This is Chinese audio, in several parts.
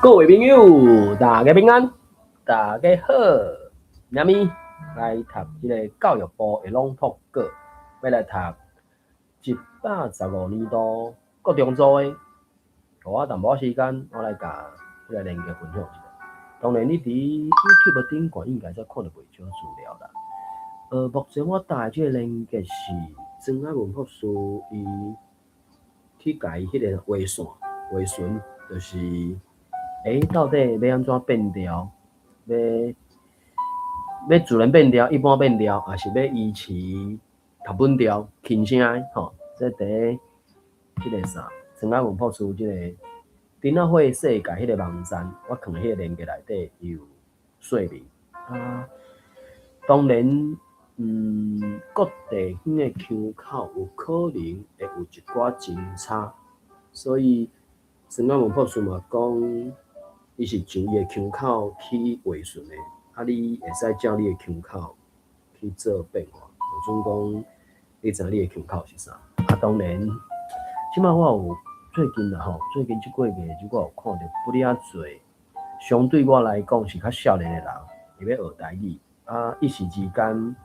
各位朋友，大家平安，大家好。今日来读这个教育部的朗读稿，要来读115年度国中组的。给我淡薄时间，我来甲这个连接分享一下。当然，你伫 YouTube 顶管应该才看到袂少资料啦。目前我带这个连接是庄仔文博士伊去改迄个画线、画顺，就是到底要安怎变调？要自然变调、一般变调，还是要依持读本调、轻声的？吼，这第一，这个啥？庄仔文博士这个电脑会世界迄个网站，我放迄个链接内底有说明啊。当然，各地方的腔口有可能会有一寡真差，所以庄仔文博士嘛讲，伊是从伊的腔口去画顺的，啊，你会使照你的腔口去做变化。就总讲，你知你的腔口是啥？啊，当然，即摆我有最近啦吼，最近即几月，我有看到不哩啊侪，相对我来讲是较少年的人，伊要学台语。啊，一时之间，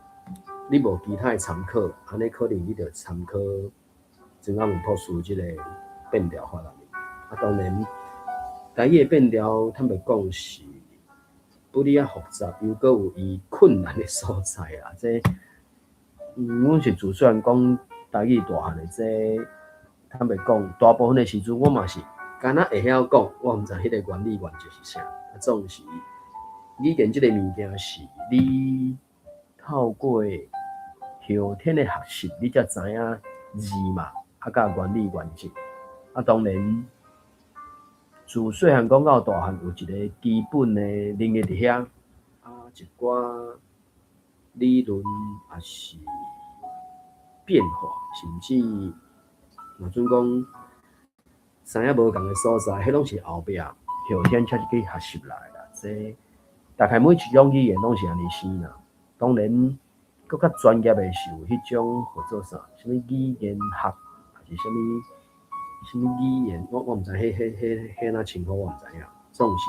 你无其他的参考，安尼可能你着参考庄仔文博士即个变调法啦。啊，当然，台语的变调，坦白讲是不哩啊复杂，又搁有伊困难的所在啦。这，阮是自虽然讲台语大汉的，这坦白讲，大部分的时阵我嘛是敢若会晓讲，我毋知迄个原理原则是啥。啊，总是。语言这个物件是你透过后天的学习，你才知影字嘛，啊，甲原理原则。啊，当然，自细汉讲到大汉，有一个基本的能力伫遐，啊，一寡理论也是变化，甚至若准讲知影无共的所在，迄拢是后壁后天才去学习来啦。这大概每一种语言拢是安尼生啦。当然，搁较专业的是有迄种叫做啥，什么语言学，还是什么语言，我毋知迄哪称呼我毋知影。总是，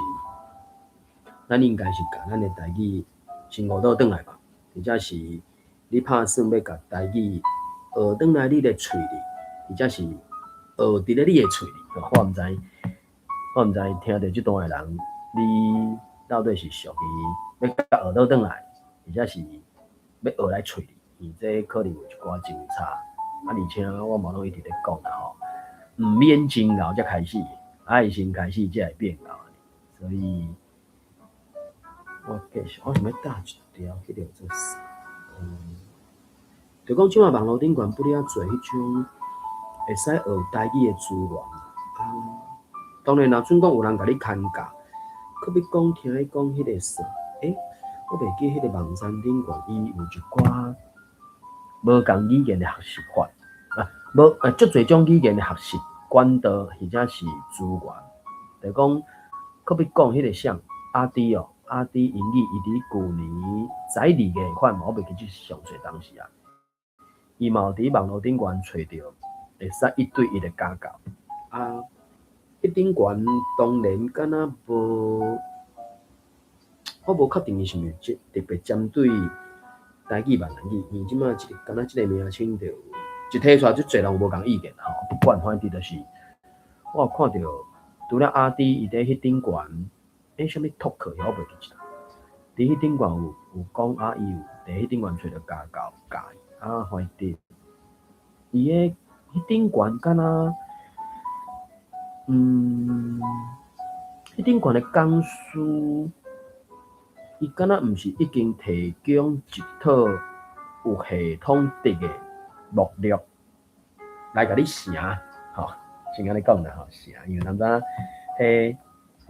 咱应该是甲咱的台语先学倒转来吧，或者是你打算要甲台语学转来你的喙里，或者是学伫咧你的喙里。我毋知听到即段的人，你到底是属于要甲学倒转来，或者是要学来喙里，伊这可能有一寡真差。啊，而且我嘛拢一直咧讲啦吼，毋免真熬才开始，爱先开始才会变熬。所以，我继续，我想要打一条，迄条做啥？就讲即马网络顶悬不哩啊侪迄种会使学台语的资源啊。当然啦，准讲有人甲你牵教。可要讲听伊讲迄个啥？我袂记迄个网站顶悬伊有一寡无共语言的学习法啊，足侪种语言的学习管道或者是资源。就讲，可要讲迄个啥？RD 哦，RD 英语伊伫旧年在2月款，我袂记即上侪当时啊，伊嘛有伫网络顶悬找到会使一对一的家教啊。迄顶悬当然敢若无，我无确定伊是毋是特别针对台语闽南语，因为即马敢若即个名称就一提出来，就侪人无共意见吼。不管反正就是我有看到，除了 RD 伊伫迄顶悬，啥物 talk 我袂记啦。伫迄顶悬有讲啊，伊有伫迄顶悬找到家教教啊，反正伊迄顶悬敢若。迄顶悬的讲师，伊敢若毋是已经提供一套有系统的目录来甲你写，吼，先安尼讲啦，吼，写，因为咱知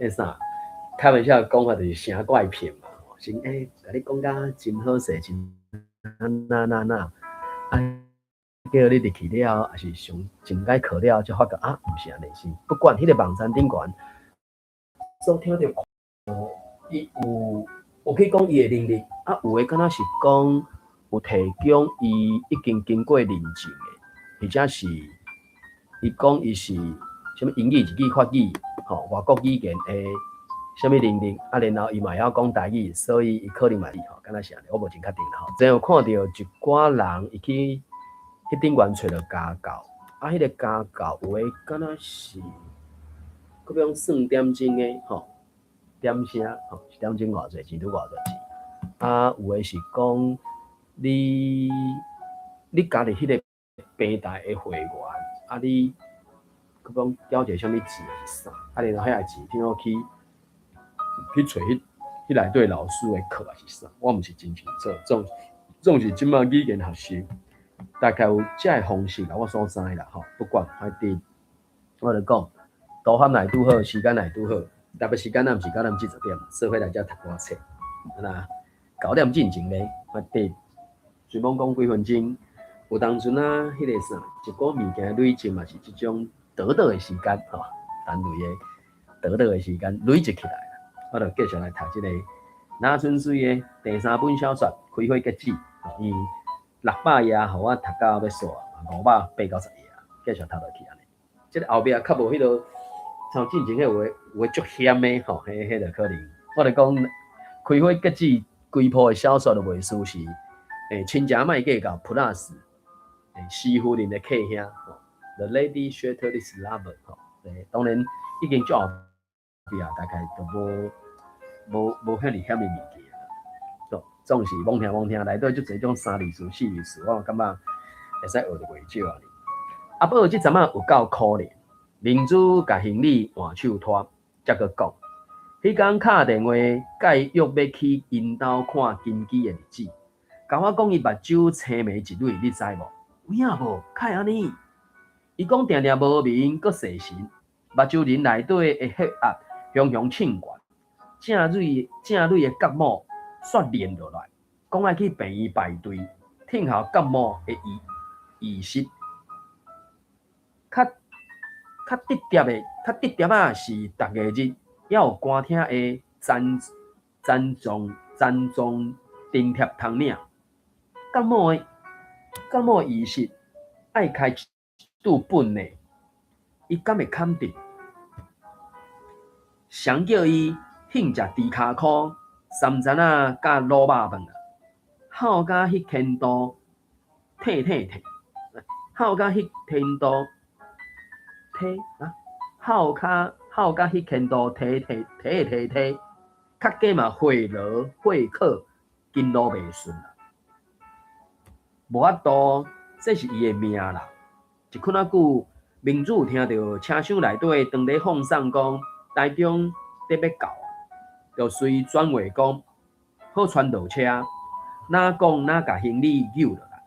迄啥，开玩笑讲法就是写怪片嘛，先甲你讲甲真好势，真那，啊。叫你入去了，还是上前解课了，才发觉啊，毋是安尼是。不管迄个网站顶悬，所听到，伊有去讲伊的能力，啊，有诶敢若是讲有提供伊已经经过认证诶，或者是伊讲伊是什么英语、日语、法语，外国语言的什么能力，然后伊嘛晓讲台语，所以伊可能嘛敢若是安尼，我无真确定啦真有看到一寡人伊去迄顶悬找着家教，迄个家教有诶敢若是，佮比如算点钟诶点声一点钟偌济钱，拄偌济钱。有诶是讲你家己迄个平台诶会员，你佮讲交一个啥物钱是啥，然后遐个钱听我去找迄内底老师诶课是啥，我毋是真清楚，总是即卖语言学习大概有遮个方式啦，我所知啦不管反正我就讲，图合来拄好，时间来拄好，特别时间咱毋是9点至10点，社会来遮读寡册，9点进前咧，反正随便讲几分钟，有当阵迄个啥，一个物件累积嘛是即种得的时间单位的得的时间累积起来啦，我就继续来读即个那春水的第3本小说《开花结子》，伊600页，互我读到要煞580到10页，继续读落去安尼。即个后壁较无迄落像进前迄有诶足险的迄个可能，我就讲《开花结子》规部的小说的袂输是亲情莫计较 Plus 西夫人的客兄The Lady Shatterless Lover 当然已经足后壁大概都无遐尼险的物件，总是罔听内底足侪种3字词4字词，我感觉会使学得袂少啊。阿宝即阵仔有够可怜，明珠甲行李换手拖，才阁讲。迄天敲电话，甲伊约要去因兜看金鸡的日子，甲我讲伊目睭青眉一蕊，你知无？有影无？开安尼？伊讲定定无眠，阁细神，目睭人内底的血压雄雄称悬，正蕊的角膜雪连落来，讲爱去病院排队，听候角膜的移植。较直接啊，是逐个日也有歌厅的赞助津贴通领。角膜移植爱开1本呢，伊敢会砍定？常叫伊兴食猪骹箍、三层仔甲卤肉饭啊，好甲迄天度退，好甲迄天度退啊，好甲迄天度退，较计嘛会客经路袂顺啦，无法度，这是伊的命啦。一困仔久，明珠听到车厢内底当咧放送讲台中得要到，就随转话讲好传导车，哪讲哪甲行李揪落来，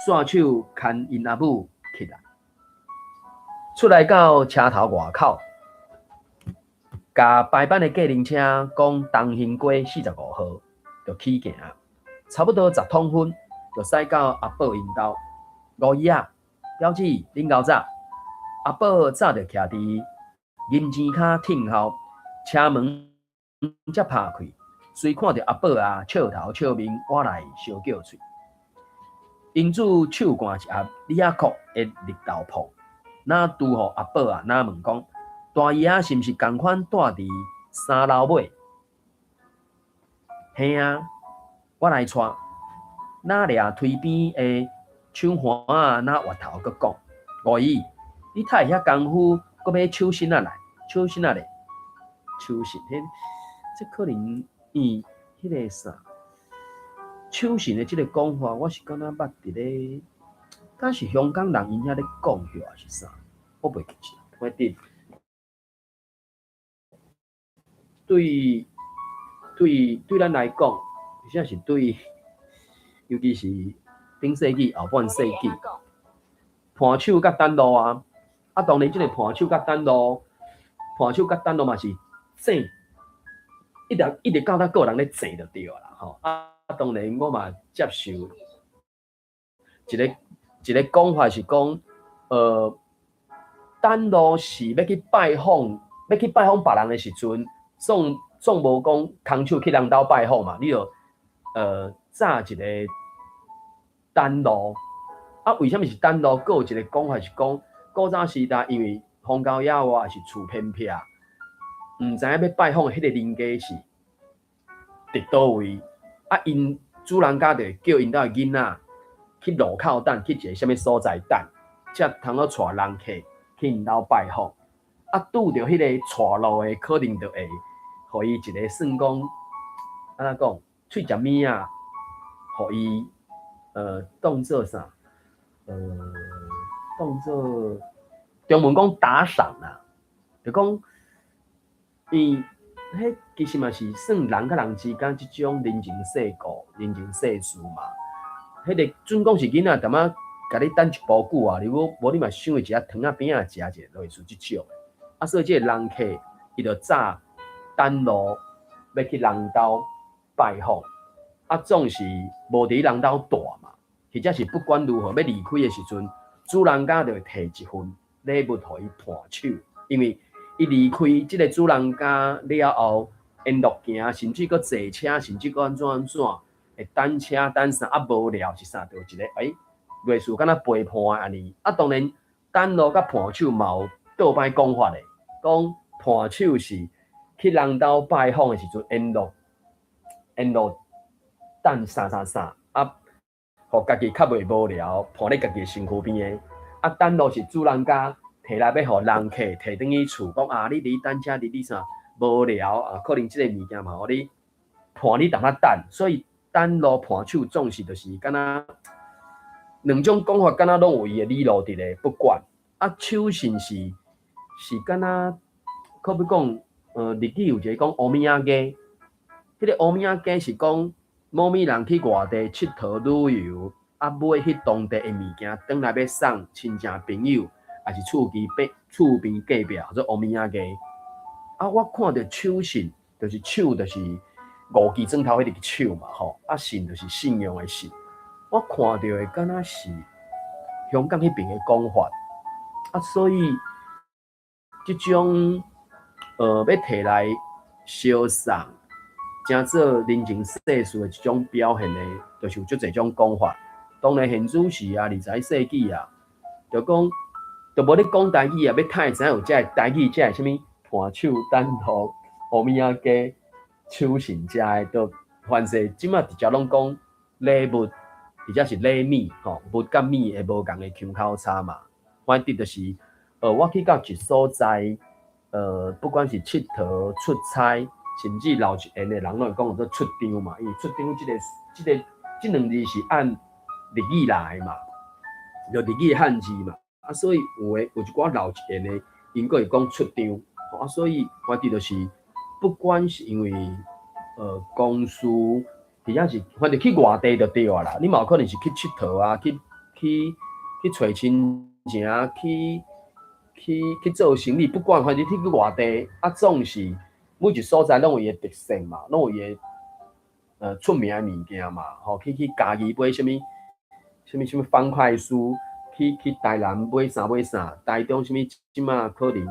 线手牵因阿母起来，出来到车头外口，甲排班的计程车讲东兴街45号就起行，差不多10通分就驶到阿宝因兜。5姨啊，表姊恁够早？阿宝早就徛伫银钱卡听候，车门才拍开，随看到阿宝啊笑头笑面，我来小叫喙。因主手掼一盒李亚克的绿豆泡，那拄互阿宝啊，那问讲大姨啊是毋是共款住伫3楼尾？嘿啊，我来带。那掠推边的手环啊，那滑头佮讲，五姨，你太遐功夫，佮要手身啊来，手身，这可能迄个啥，手身的这个讲法，我是敢若捌伫咧，敢是香港人因遐咧讲许还是啥，我袂记起。反正对咱来讲，而且是对。尤其是顶世纪、后半世纪，盘手甲单路啊，当然即个盘手甲单路嘛是整，一直到咱个人咧整就对啦当然我嘛接受一个讲法是讲，单路是要去拜访别人的时阵，总无讲空手去人兜拜访嘛，你就早一个。单路为什么是单路？还有一个讲法是讲，古早时代因为荒郊野外，还是厝偏僻，毋知影要拜访迄个邻居是伫倒位，啊，因主人家就叫因兜囡仔去路口等，去一个啥物所在等，才通好带人客去因兜拜访。啊，拄着迄个带路的，可能就会，互伊一个算讲，安怎讲，喙食物啊，互伊当做啥？当做中文讲打赏啦，就讲伊迄其实嘛是算人甲人之间即种人情世故、人情世事嘛。迄个准讲是囡仔，淡仔甲你等一步久啊，如果无你嘛想一下汤仔边仔食一个，类似即种的。啊，所以即个人客伊就早等路要去人兜拜访，啊，总是无伫人兜住嘛，或者是不管如何要离开的时阵，主人家就会摕一份礼物互伊伴手，因为伊离开即个主人家了后，沿路行，甚至搁坐车，甚至搁安怎，会等车等啥啊无聊是啥？就一个类似敢若陪伴安尼。啊，当然等路甲伴手嘛有倒摆讲法的，讲伴手是去人兜拜访的时阵，沿路等啥啊，互家己较袂无聊，伴咧家己身躯边的。啊，等路是主人家摕来要互人客摕转去厝，讲啊，你伫等车伫啥无聊啊？可能即个物件嘛，互你伴你淡仔等，所以等路伴手总是就是敢若两种讲法，敢若拢有伊的理路伫咧，不管啊，手信是敢若，可比讲日语有一个讲欧米亚鸡，迄个欧米亚鸡是讲某物人去外地佚佗旅游。啊，买迄当地的物件，转来要送亲戚朋友，还是厝边隔壁，或者乌米仔鸡。啊，我看到手信，就是手，就是五支砖头迄个手嘛，吼。啊，信就是信用的信。我看到的敢若是香港迄边的讲法。啊，所以即种要摕来销送，正做人情世事的一种表现的，就是有足侪种讲法。当然，现主时啊，20世纪啊，就讲，就无咧讲台语啊，要太知有遮台语，遮是啥物伴手等路、乌米仔鸡、手信遮的，都凡是即马直接拢讲礼物，或者是礼米吼，物甲米会无共的腔口差嘛。反正就是我去到一所在，不管是佚佗、出差，甚至留一闲的人，拢会讲做出张嘛。因为出张即两字是按日语来嘛，就日语汉字嘛，啊，所以有一寡老一点的，因个会讲出张，啊，所以反正就是，不管是因为公司，或者是反正去外地就对啊啦，你嘛有可能是去佚佗啊，去找亲戚，去做生意，不管反正去外地，啊，总是每一所在拢有伊的特色嘛，拢有伊的出名的物件嘛，吼，去家己买啥物方块书，去台南买啥，台中啥物即马可能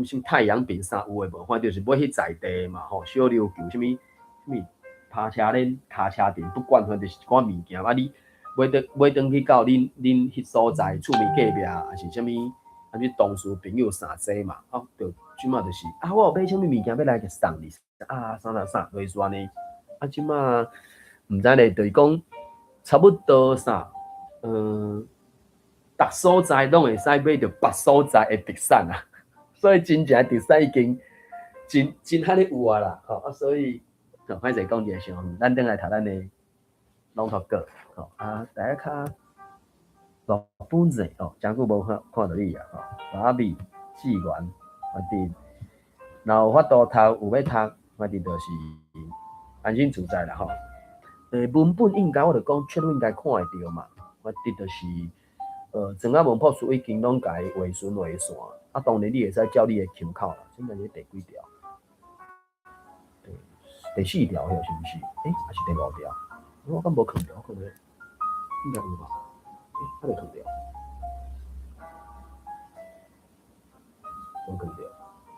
啥物太阳饼啥有诶无，反正就是买迄在地嘛，吼，小琉球啥物趴车恁骹车店，不管反正就是一寡物件，啊你买转去到恁迄所在厝边隔壁，还是啥物安尼同事朋友啥济嘛，啊，就即马就是啊，我有买啥物物件要来甲送你啊，啥类似安尼，啊即马毋知咧，就是讲差不多啥。逐所在拢会使买到别所在的特产啊，所以真正特产已经真遐尼有啊啦，吼啊，所以就歹势讲一个上，咱等来读咱的朗读稿，吼啊，大家较日本人吼，真久无看到你啊，吼，芭比、纪元，反正若有法度读有要读，反正就是安心自在啦，吼。文本应该我就讲，确应该看会到嘛。反正就是，整个文朴书已经拢甲伊画顺画线，啊，当然你会使照你的腔口啦。现在是第几条？第4条迄是毋是？还是第5条？我敢无看掉，可能应该有吧？还没看掉，我看掉，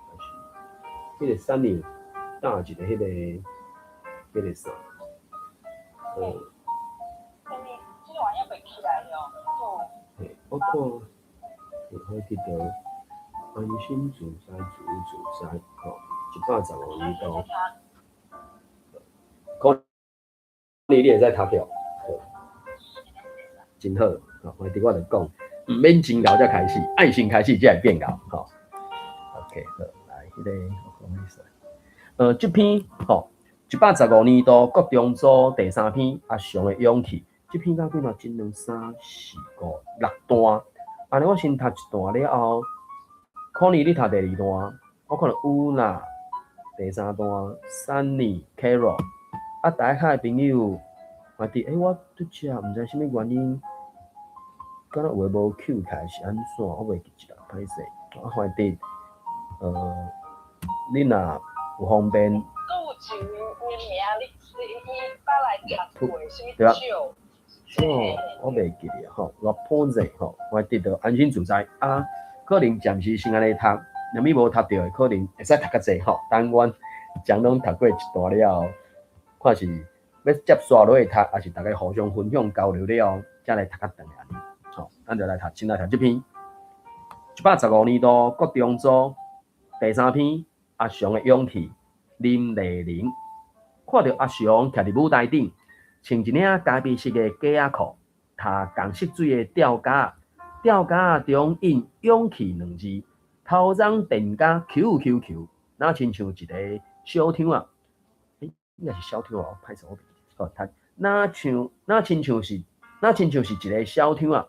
还是迄个3年大一个迄个啥？我看，我记得安心自在，自在，吼，115年度，可能你会使读着，真好，吼，反正我就讲，毋免真敖才开始，爱先开始才会变敖，吼。OK， 好，来，迄、个，这篇吼，115年度国中组第3篇阿翔的勇气，这篇到几嘛？1、2、3、4、5、6段。安尼我先读一段了后，可能你读第2段，我可能有啦。第3段 ，Sunny、Carol， 啊，大家的朋友，我伫我拄只毋知啥物原因，敢若有诶无 Q 开是安怎？我袂记一啦，歹势。我反正你若有方便，对啊，我袂记咧吼，我破者吼，我得到安心自在啊。可能暂时先安尼读，若咪无读到的，可能会使读较济吼。等阮将拢读过一段了后，看是要接续落去读，还是大家互相分享交流了后，才来读较长安尼。吼，咱就来读，先来读这篇115年度国中组第3篇阿翔的勇气，林丽玲。看到阿翔徛伫舞台顶，穿一领咖啡色的夹仔裤，踏红色水的吊架，吊架中印勇气2字，头上电架 QQQ， 那亲像一个小厂啊，应该是小厂啊，歹势我袂记，那亲像是一个小厂啊，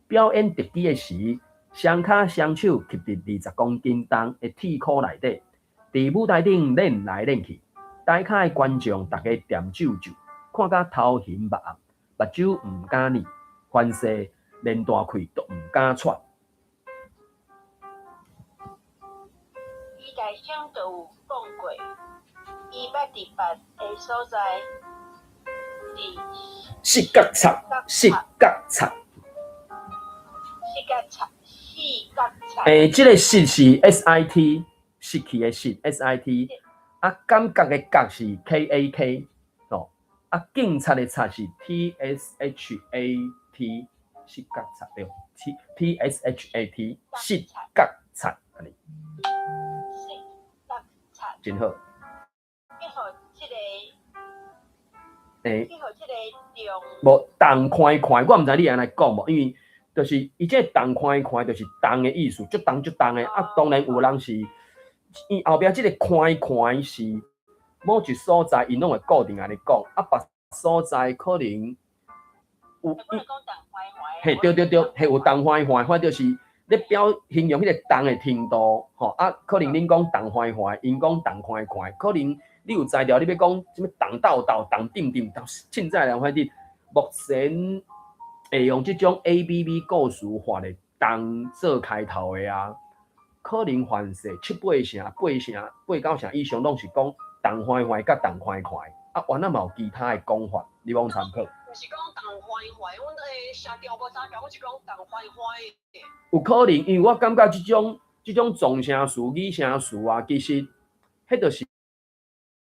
表演特技的时。双脚双手吸伫20公斤重的铁箍内底，伫舞台顶练来练去。台下的观众大家点酒酒，看甲头晕目暗，目睭毋敢闭，凡事连大气都毋敢喘。伊大声就有讲过，伊捌伫别个所在，伫四角插。这个sit是 SIT， sit 去的 sit，SIT， 啊，感觉的觉是 KAK， 哦，啊，警察的察是 TSHAT， sit 角插对 ，TSHAT， sit 角插安尼，真好。无重快快，我毋知你安尼讲无，因为就是伊这重快快，就是重的意思，足重的。啊，当然有人是，伊后壁这个快快是某一所在，因拢会固定安尼讲，啊，别所在可能有。嘿，对，嘿有重快快，或者是咧形容迄个重的程度，吼啊，可能恁讲重快快，因讲重快快，可能。你有才调，你要讲什么动斗斗、动定定，凊彩人反正目前会用这种 ABB 故事化的动做开头的啊，可能凡是7、8成、8、9成以上，拢是讲动快快甲动快快啊，原来嘛有其他的讲法，你往参考。是讲动快快，阮声调无三调，我是讲动快快的。有可能，因为我感觉这种纵声词、拟声词啊，其实迄就是。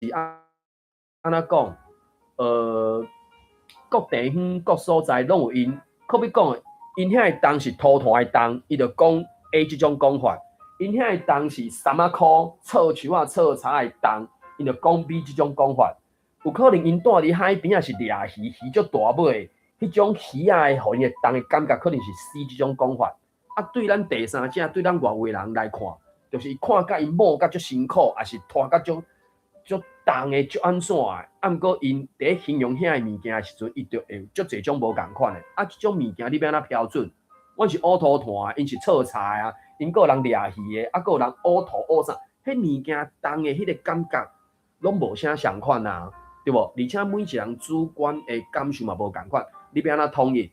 是安怎讲？各地方、各所在拢有因。可比讲，因遐的动是土团的动，伊就讲 A 这种讲法；因遐的动是三仔裤、臭树啊、臭茶的动，伊就讲 B 这种讲法。有可能因住伫海边啊是掠鱼，鱼足大尾，迄种鱼仔的互因的动的感觉，可能是 C 这种讲法。啊，对咱第三者，对咱外围人来看，就是伊看甲因摸甲足辛苦，还是拖甲足重的足安怎的？啊，毋过因伫形容遐个物件的时阵，伊就会足侪种无共款的。啊，即种物件你要安怎标准？阮是乌涂团，因是臭菜啊，因个人掠鱼的，啊，个人乌涂乌啥？迄物件重的迄个感觉，拢无啥相款啊，对无？而且每一人主观的感受嘛无共款，你要安怎统一？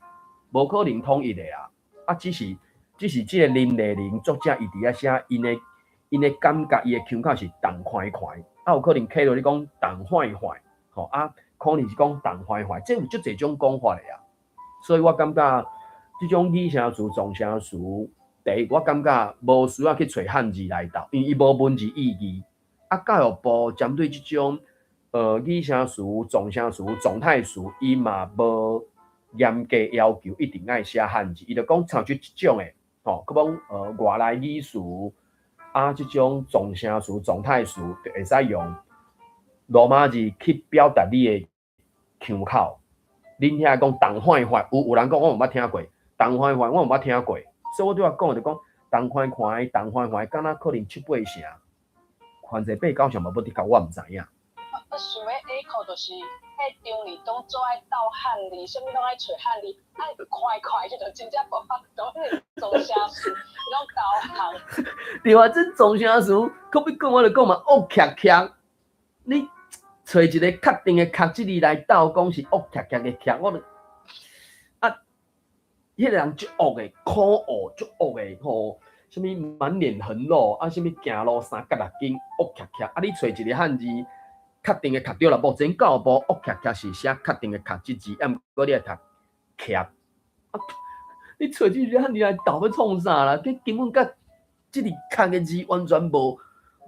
无可能统一的啊！啊，只是即个林丽玲作者伊伫遐写因的感觉，伊的腔口是重快快。啊，有可能起落你讲动坏坏，吼啊，可能是讲动坏坏，这有足侪种讲法的啊。所以我感觉这种拟声词、纵声词，第一我感觉无需要去找汉字来读，因为伊无文字意义。啊，教育部针对这种拟声词、纵声词、状态词，伊嘛无严格要求一定爱写汉字，伊就讲像这种的，吼，佮讲外来语词。这种状声词、状态词，就会使用罗马字去表达你的腔口。恁遐讲东快快，有人讲我有捌听过，东快快我有捌听过，所以我对我讲就讲东快快，东快快，敢若可能7、8成，反正8、9成嘛，要伫甲我毋知影。我想要下课就是迄张里拢做爱倒汉字，啥物拢爱找汉字，爱快快就真正无法度，因为总声词拢倒行。对啊，这总声词，可比讲我就讲嘛，恶恰恰，你找一个确定的确字字来斗，讲是恶恰恰的恰，我就啊，迄个人足恶的，可恶足恶的吼，什物满脸横肉啊，什物行路3角6斤，恶恰恰啊，你找一个汉字。确定的确对啦，目前教部恶恰恰是写确定的确字，啊，毋过你来读恰，啊，你找这个汉字来斗要创啥啦？你根本甲这个确的字完全无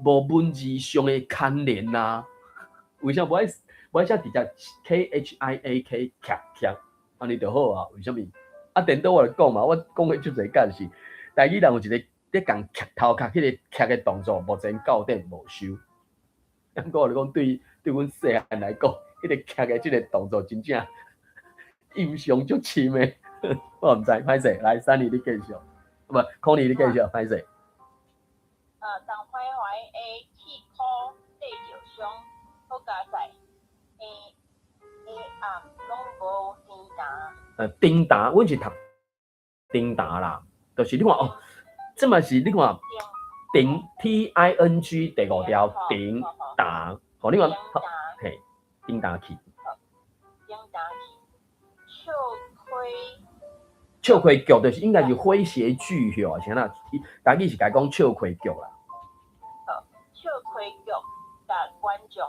文字上的牵连呐。为啥无爱写直接 KHIAK 恰恰，安尼就好啊？为什么？啊，电脑我就讲嘛，我讲的足侪解释，台语人有一个咧讲恰头壳，迄个恰的动作，目前教典无收。不过我讲对阮细汉来讲，迄个徛的即个动作真正印象足深的，我毋知，歹势。来，3年你继续，不，Connie你继续，歹势。东怀怀的气科地着伤，好加在暗拢无丁达。丁达，阮是读丁达啦，就是你看哦，这嘛是你看丁 TING 第5条丁达，好，你看，嘿，丁达去。丁达去，笑亏局就是应该是诙谐剧吼，像那台语是甲讲笑亏局啦。笑亏局，甲观众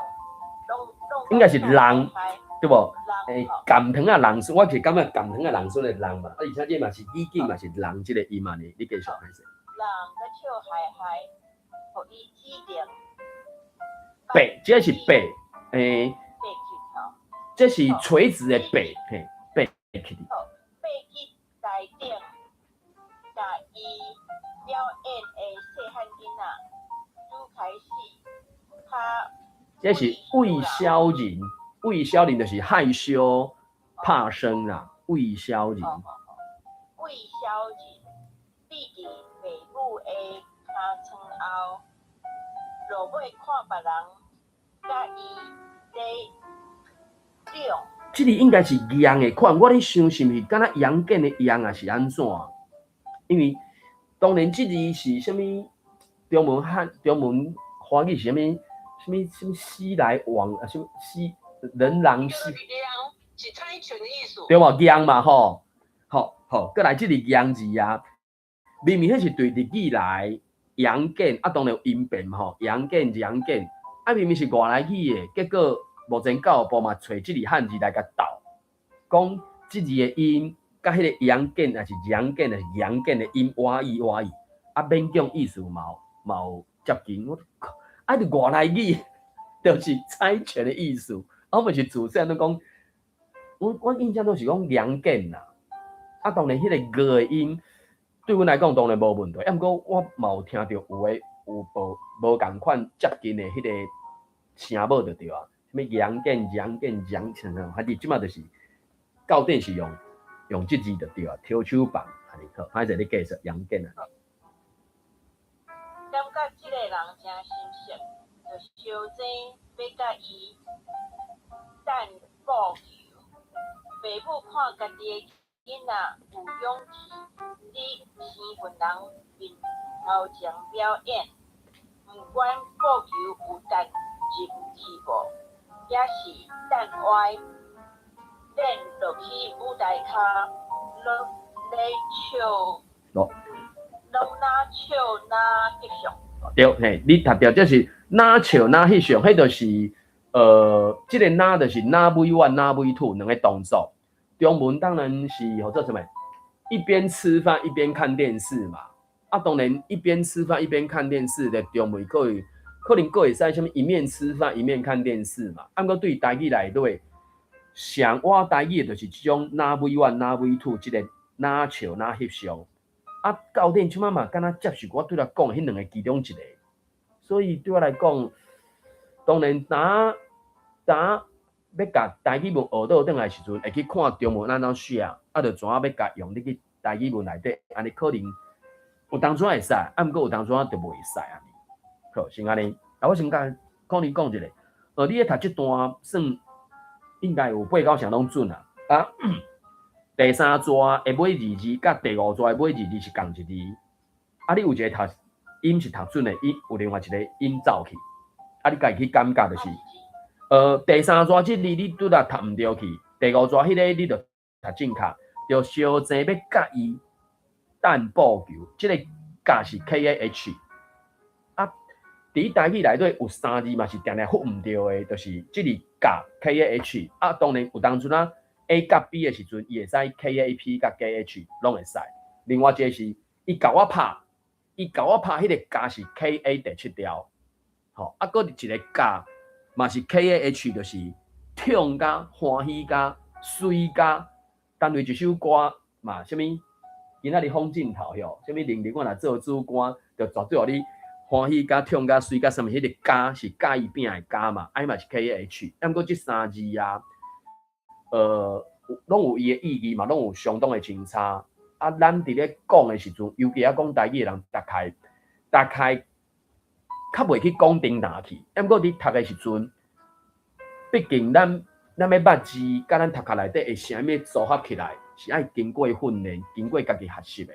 拢应该是人，对无？甘糖啊，人孙，我是感觉甘糖啊，人孙的人嘛，而且这嘛是语境嘛是人这个音嘛呢，你继续开始。人甲笑嗨嗨，互伊指定。背，这是背，背去头。这是垂直的背，嘿，背去。背去台顶，甲伊表演的细汉囡仔，拄开始，他。这是魏小人，魏小人就是害羞、怕生啦，魏小人。魏小人，弟弟父母的尻川后，落尾看别人，甲伊在两。这个应该是羊的款，我咧想是毋是敢若羊犅的羊啊是安怎？因为当然这字是啥物？中文华语是啥物？什么西来往啊？什么西人狼西？是猜拳的意思。对无？羊嘛吼，好，过来这个羊字啊，明明迄是对日语来羊犅啊，当然有音变嘛吼，羊犅，啊明明是外来语的，结果目前教育部嘛找这个汉字来甲斗，讲这字的音，甲迄个羊犅还是羊犅，还是羊犅的音，歪意，啊勉强意思嘛有接近我。啊，就外来语，就是猜拳的意思。我们是自细都讲，我印象都是讲羊犅啦。啊，当然迄个歌的音，对阮来讲当然无问题。啊，毋过我嘛有听到有无共款接近的迄个声母就对啊。什么羊犅，还是即马就是教典是用即字就对啊。挑手棒，安尼好，歹势你继续羊犅啊。感觉即个人真新鲜，就小姐要甲伊等补救。父母看家己的囡仔有勇气，伫生份人面头前表演，毋管补救有值去无，也是等歪练落去舞台骹，拢咧笑。拢哪笑哪翕相。对，嘿，你读着这是哪笑哪翕相，迄就是这个哪就是哪尾1哪尾2两个动作。中文当然是或做什么，一边吃饭一边看电视嘛。啊，当然一边吃饭一边看电视的中文可能会使什么一面吃饭一面看电视嘛。啊，不过对台语来对，上我台语就是这种哪尾1哪尾2，这个哪笑哪翕相。啊，教典即摆嘛，敢若接受我对他讲迄两个其中一个，所以对我来讲，当然当要甲台语文学倒转来时阵，会去看中文安怎写，啊，就怎要甲用你去台语文内底，安尼可能有当初会使，啊，毋过有当初就袂使安尼。好，先安尼。啊，我先甲可能讲一个，你咧读即段算应该有8、9成拢准啊。啊，第三段的尾二字，甲第5段的尾二字是共一字。啊，你有一个读音是读准的，音有另外一个音走去，啊，你家己去感觉就是。第三段即字你拄则读毋对去，第5段迄个你著读正确，著小静要甲伊等补救，即个甲是 KAH。啊，伫台语内底有3字嘛是定定发毋对的，就是即个甲 KAH。啊，当然有当初啊 A 甲 B 的时阵，伊会使 KAP 甲 KH 拢会使。另外一个是伊甲我拍迄个甲是 KA 第7条，吼，啊，搁一个甲。嘛是 KAH， 就是痛加欢喜加水加，单为一首歌嘛，什么今仔日风镜头哟，什么零零我若做主歌，就绝对互你欢喜加痛加水加什么，迄个加是加伊变的加嘛，嘛是 KAH， 啊，毋过即3字啊，拢有伊的意义嘛，拢有相当的清差。啊，咱伫咧讲的时阵，尤其啊讲台语的人，大概。较袂去讲叮当去，毋过你读的时阵，毕竟咱要捌字，甲咱读壳内底会啥物组合起来，是爱经过训练，经过家己学习的。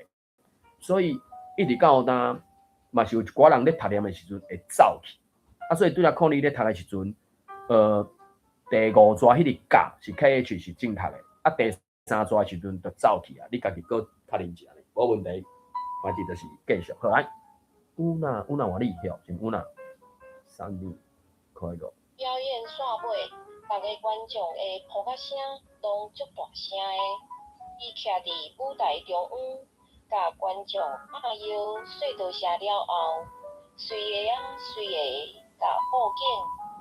所以一直到当嘛是有一寡人咧读念的时阵会走去，啊，所以对来看你咧读的时阵，第5段迄个甲是 KH 是正确的，啊，第3段的时阵就走去啊，你家己搁确认一下咧，无问题，反正就是继续好来。有哪话你晓，先有哪3字可以个。表演煞尾，逐个观众的呼喊声拢足大声的。伊徛伫舞台中央，甲观众喊摇说多谢了后，随个甲布景、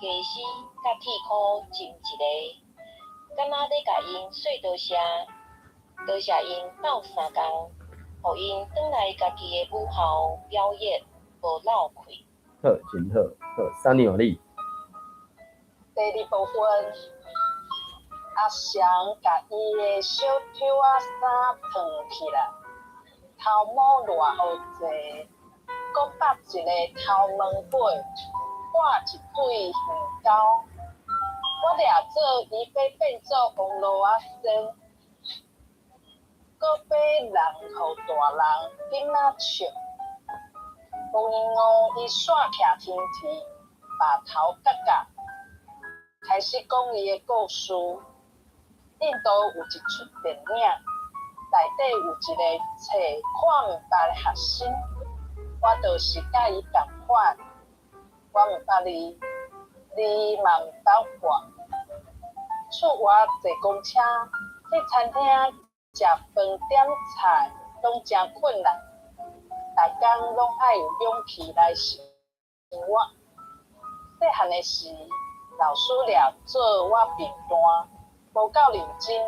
家私甲铁箍进一个，敢若咧甲因说多谢因斗3工。互因转来家己的母校表演，无漏开。好，真好，好，3年你。第2部分，阿翔甲伊的小手衫烫起来，头毛偌好济，搁搭一个头毛尾，挂一对鱼钩。我掠做伊要变做王罗仔身。搁买人互大人囡仔笑，有因伊煞徛天天，把头夹夹，开始讲伊的故事。印度有一出电影，内底有一个册看唔捌的学生，我就是甲伊共款，我唔捌你，你嘛唔捌我。厝外坐公车去餐厅。食饭点菜拢真困难，逐工拢爱有勇气来生活。细汉的时，老师掠做我片段，无够认真，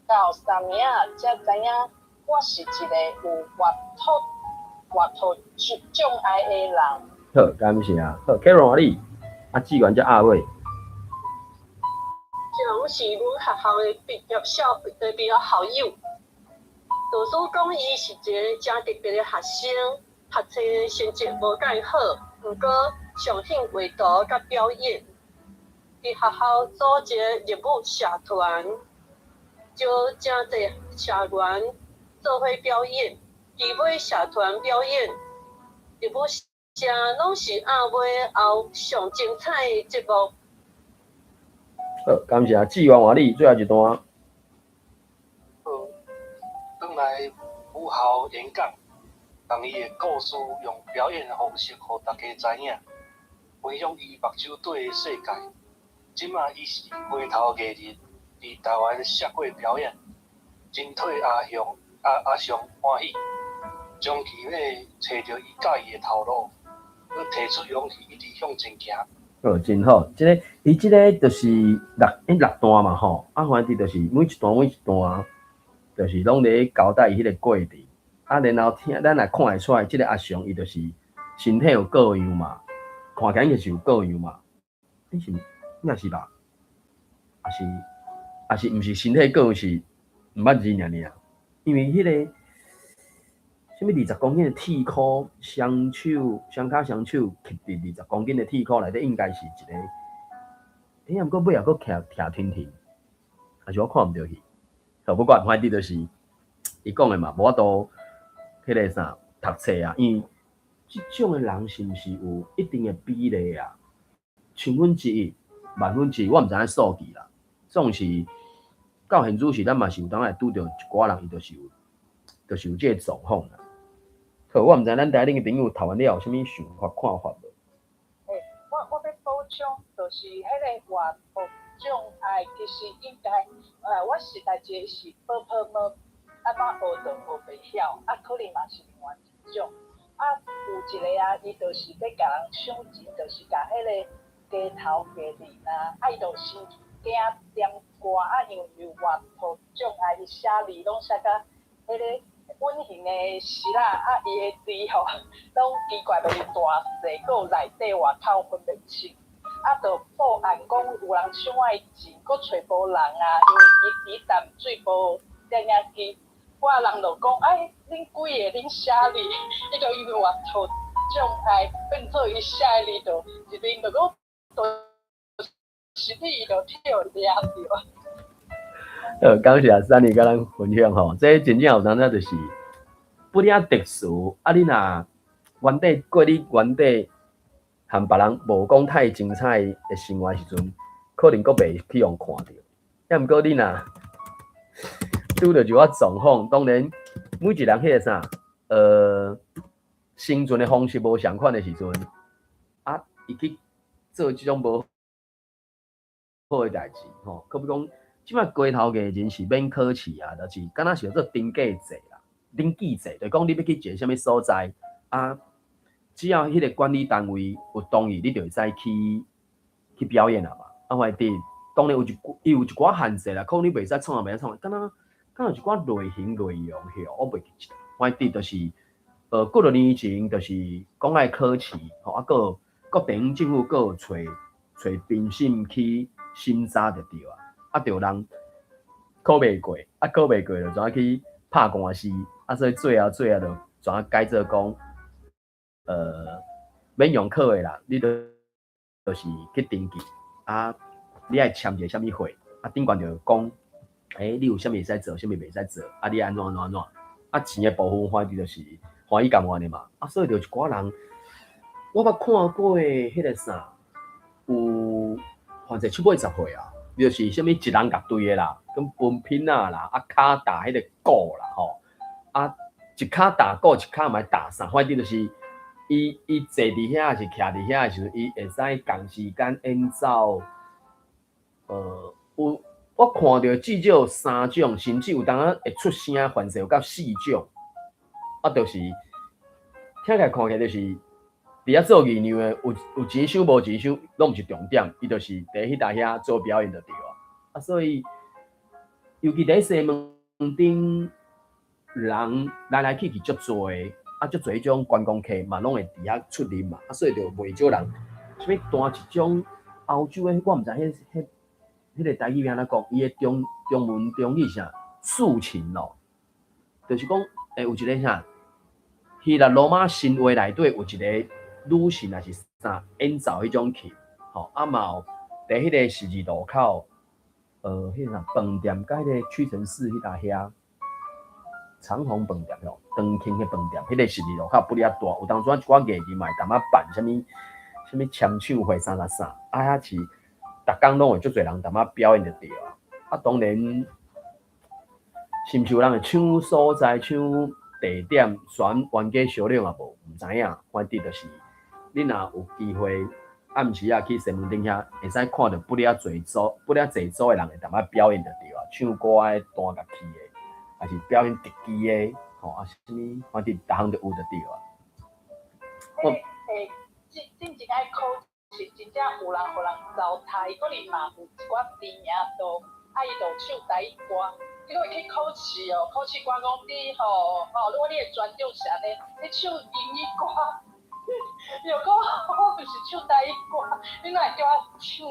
到3年才知影我是一个有活脱障碍的人。好，感谢啊。好 ，Karen 你志愿叫阿伟。这是阮学校的毕业校友。老师讲，伊是一个真特别的学生，读册成绩无介好，不过上兴画图甲表演。伫学校组一个日舞社团，招真侪社员做伙表演。伫尾社团表演，日舞社拢是暗尾后上精彩的节目。好，感谢志愿换你最后一段。转来母校演讲，将伊的故事用表演的方式，互大家知影，分享伊目睭底的世界。即马伊是街头艺人，伫台湾社会表演，真替阿雄欢喜，将其要找到伊喜欢的头路，佮提出勇气，一直向前行。真好，伊即个就是6段嘛吼，啊，反正就是每一段，就是拢咧交代伊迄个过程。啊，然后听咱来看会出来，即个阿雄伊就是身体有各样嘛，看起来就是有各样嘛，是应该是吧？也是毋是身体各样是毋捌字尔尔，因为迄个什么20公斤的铁箍，双手双脚双手揢伫20公斤的铁箍内底，应该是一个，毋过尾也佫徛停停，还是我看毋到去。好，不管反正就是伊讲的嘛，无法度迄个啥读册啊，因为即种的人是毋是有一定的比例啊？千分之一、万分之一，我毋知影数据啦。总是到现主时，咱嘛是有当来拄着一寡人，伊就是有即个状况啦。好，我毋知咱台顶的朋友读完了有啥物想法看法无？我要补充，就是迄个外部障碍，其实应该，我时代一个是学无，安怎学就学袂晓，可能嘛是另外一种。有一个伊就是要甲人抢钱，就是甲迄个街头艺人伊就先惊点歌，因为外部障碍，伊写字拢写甲迄个稳形的字啦，伊的字吼，拢奇怪就是大细，佮有内底外口分袂清。就报案讲有人抢伊钱，佮找无人因为伊淡水无摄影机，我人就讲，恁几个恁写字，伊就因为外头障碍，变做伊写字就一面就讲，就是你就跳抓着。感谢Sunny甲咱分享吼，这真正有当时就是不领特殊，你若原底过你原底和别人无讲太精彩的生活时阵，可能佫袂去用看到。也毋过你若拄着一寡状况，当然每一人迄个啥，生存的方式无相款的时阵，伊去做即种无好的代志吼，可比讲。即摆街头艺人是免考试啊，就是敢若是做登记制啦，登记制，就讲你要去一个啥物所在只要迄个管理单位有同意，你就会使去表演啊嘛。反正当然有一寡限制啦，可能你袂使创啊，袂使创，敢若有一寡类型内容吼，我袂记。反正就是过了年前就是讲爱考试吼，个各地方政府个有找评审去审查就对啊。就人考袂过，考袂过就怎样去拍官司，所以最后就怎样改做讲，免用考的啦，你就是去登记你爱签一个啥物会，顶悬就讲，你有啥物会使做，啥物袂使做，你安怎，钱的部分反正就是欢喜甘愿的嘛，所以就一寡人，我捌看过迄个啥，有反正70、80岁啊。就是啥物一人夹堆的啦，跟分品啦，骹打迄个鼓啦吼，一骹打鼓，一骹嘛打啥，反正就是伊坐伫遐是徛伫遐的时阵，伊会使共时间演奏。我看到至少3种，甚至有当啊会出声，反正有到4种。就是听起来看起来就是伫遐做艺娘的，有钱收无钱收，拢毋是重点，伊就是伫迄搭遐做表演就对啊。所以尤其伫西门町，人来去足多的，足多迄种观光客嘛，拢会伫遐出入嘛，所以就袂少人。啥物弹一种欧洲的，我毋知迄个台语安怎讲，伊的中文中语啥竖琴咯，就是讲有一个啥，希腊罗马神话内底有一个女神还是啥演奏迄种琴，嘛有伫迄个十字路口，迄个啥饭店，甲迄个屈臣氏迄搭遐长虹饭店咯，长庆迄饭店，迄个十字路口不哩大，有当初一寡艺人嘛会淡仔办啥物签唱会啥，遐是逐工拢有足侪人淡仔表演就对啊。当然，是毋是有人会抢所在、抢地点，选冤家销量也无，毋知影。反正就是你若有机会暗时去西门町遐，会使看到不哩侪组的人会淡仔表演就对啊，唱歌的、弹乐器的，还是表演特技的，啥物，反正逐项都有就对啊。真正爱考试，真正有人互人糟蹋，可能嘛有一寡知名度，伊就唱台语歌，你会去考试哦，考试官讲你如果你的专长是安尼，你唱英语歌，又讲我就是唱台语歌，你哪会叫我唱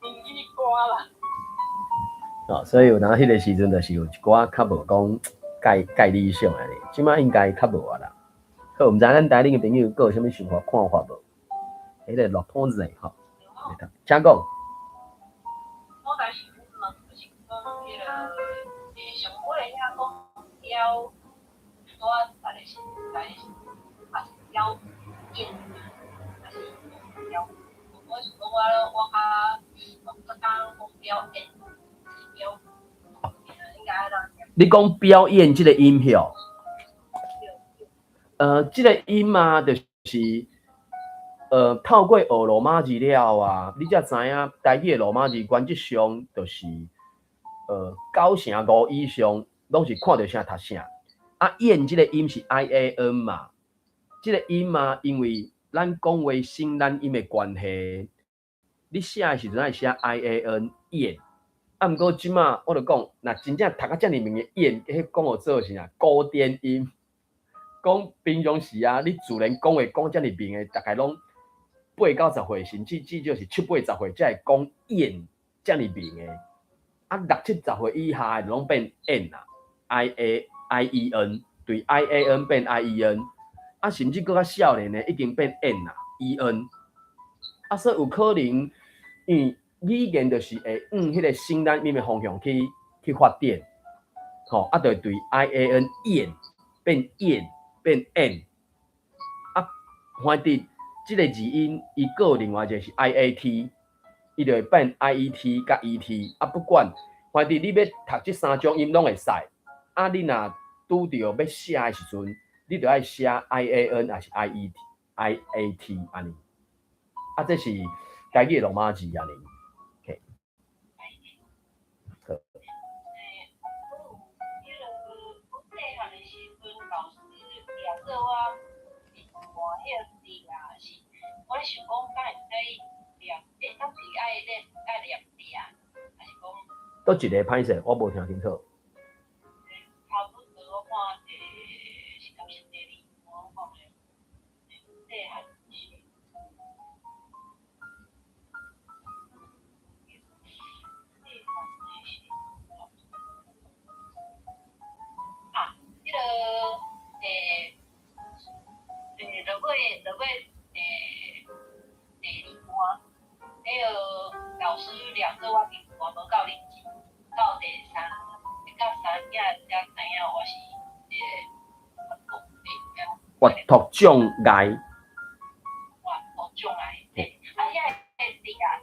英语歌啦？所以有当迄个时阵，就是有一寡较无讲介理想安尼，即摆应该较无啊啦。好，毋知咱台顶的朋友佫有啥物想法看法无？迄个骆驼仔吼，请讲。我开始问就是讲迄个上尾遐讲标，我大概是还是标印，还是标。我是讲我较讲标印，标，应该啦。你讲表演即个音效，即个音嘛，就是透过学罗马字了啊，你才知影台语的罗马字原则上就是9成5以上拢是看到啥读啥。啊，演即个音是 IAN 嘛，即个音嘛，因为咱讲话省咱音的关系，你写的时阵爱写 IAN 演。啊，毋过即马我著讲，若真正读啊遮尔明的演，迄讲互做是啥古典音。讲平常时啊，你自然讲话讲遮尔明的，大概拢8到10岁，甚至至少是7、80岁才会讲演遮尔明的。啊，6、70岁以下的拢变 N 啦 ，IEN 对 IAN 变 IEN， 啊，甚至搁较少年的已经变 N 啦 EN。啊，所以有可能，因为语言就是会往迄个省咱音的方向去发展，吼，啊，就对 IAN 演变 变 N， 啊，反正即个字音伊个有另外一个是 IAT， 伊就会变 IET 甲 ET， 啊，不管，反正你要读即3种音拢会使，啊，你若拄着要写的时阵，你就爱写 IAN 还是 IAT 安尼，啊，这是台语的罗马字安尼。我想讲，敢会使念？敢是爱念还是讲？倒一个歹势，我无听清楚。差不多我看是敢是第2，我讲的，这还是。啊，这个落尾。第2关，迄个老师两做我评判无够认真，到第3才知影我是阅读障碍。阅读障碍，对。啊，遐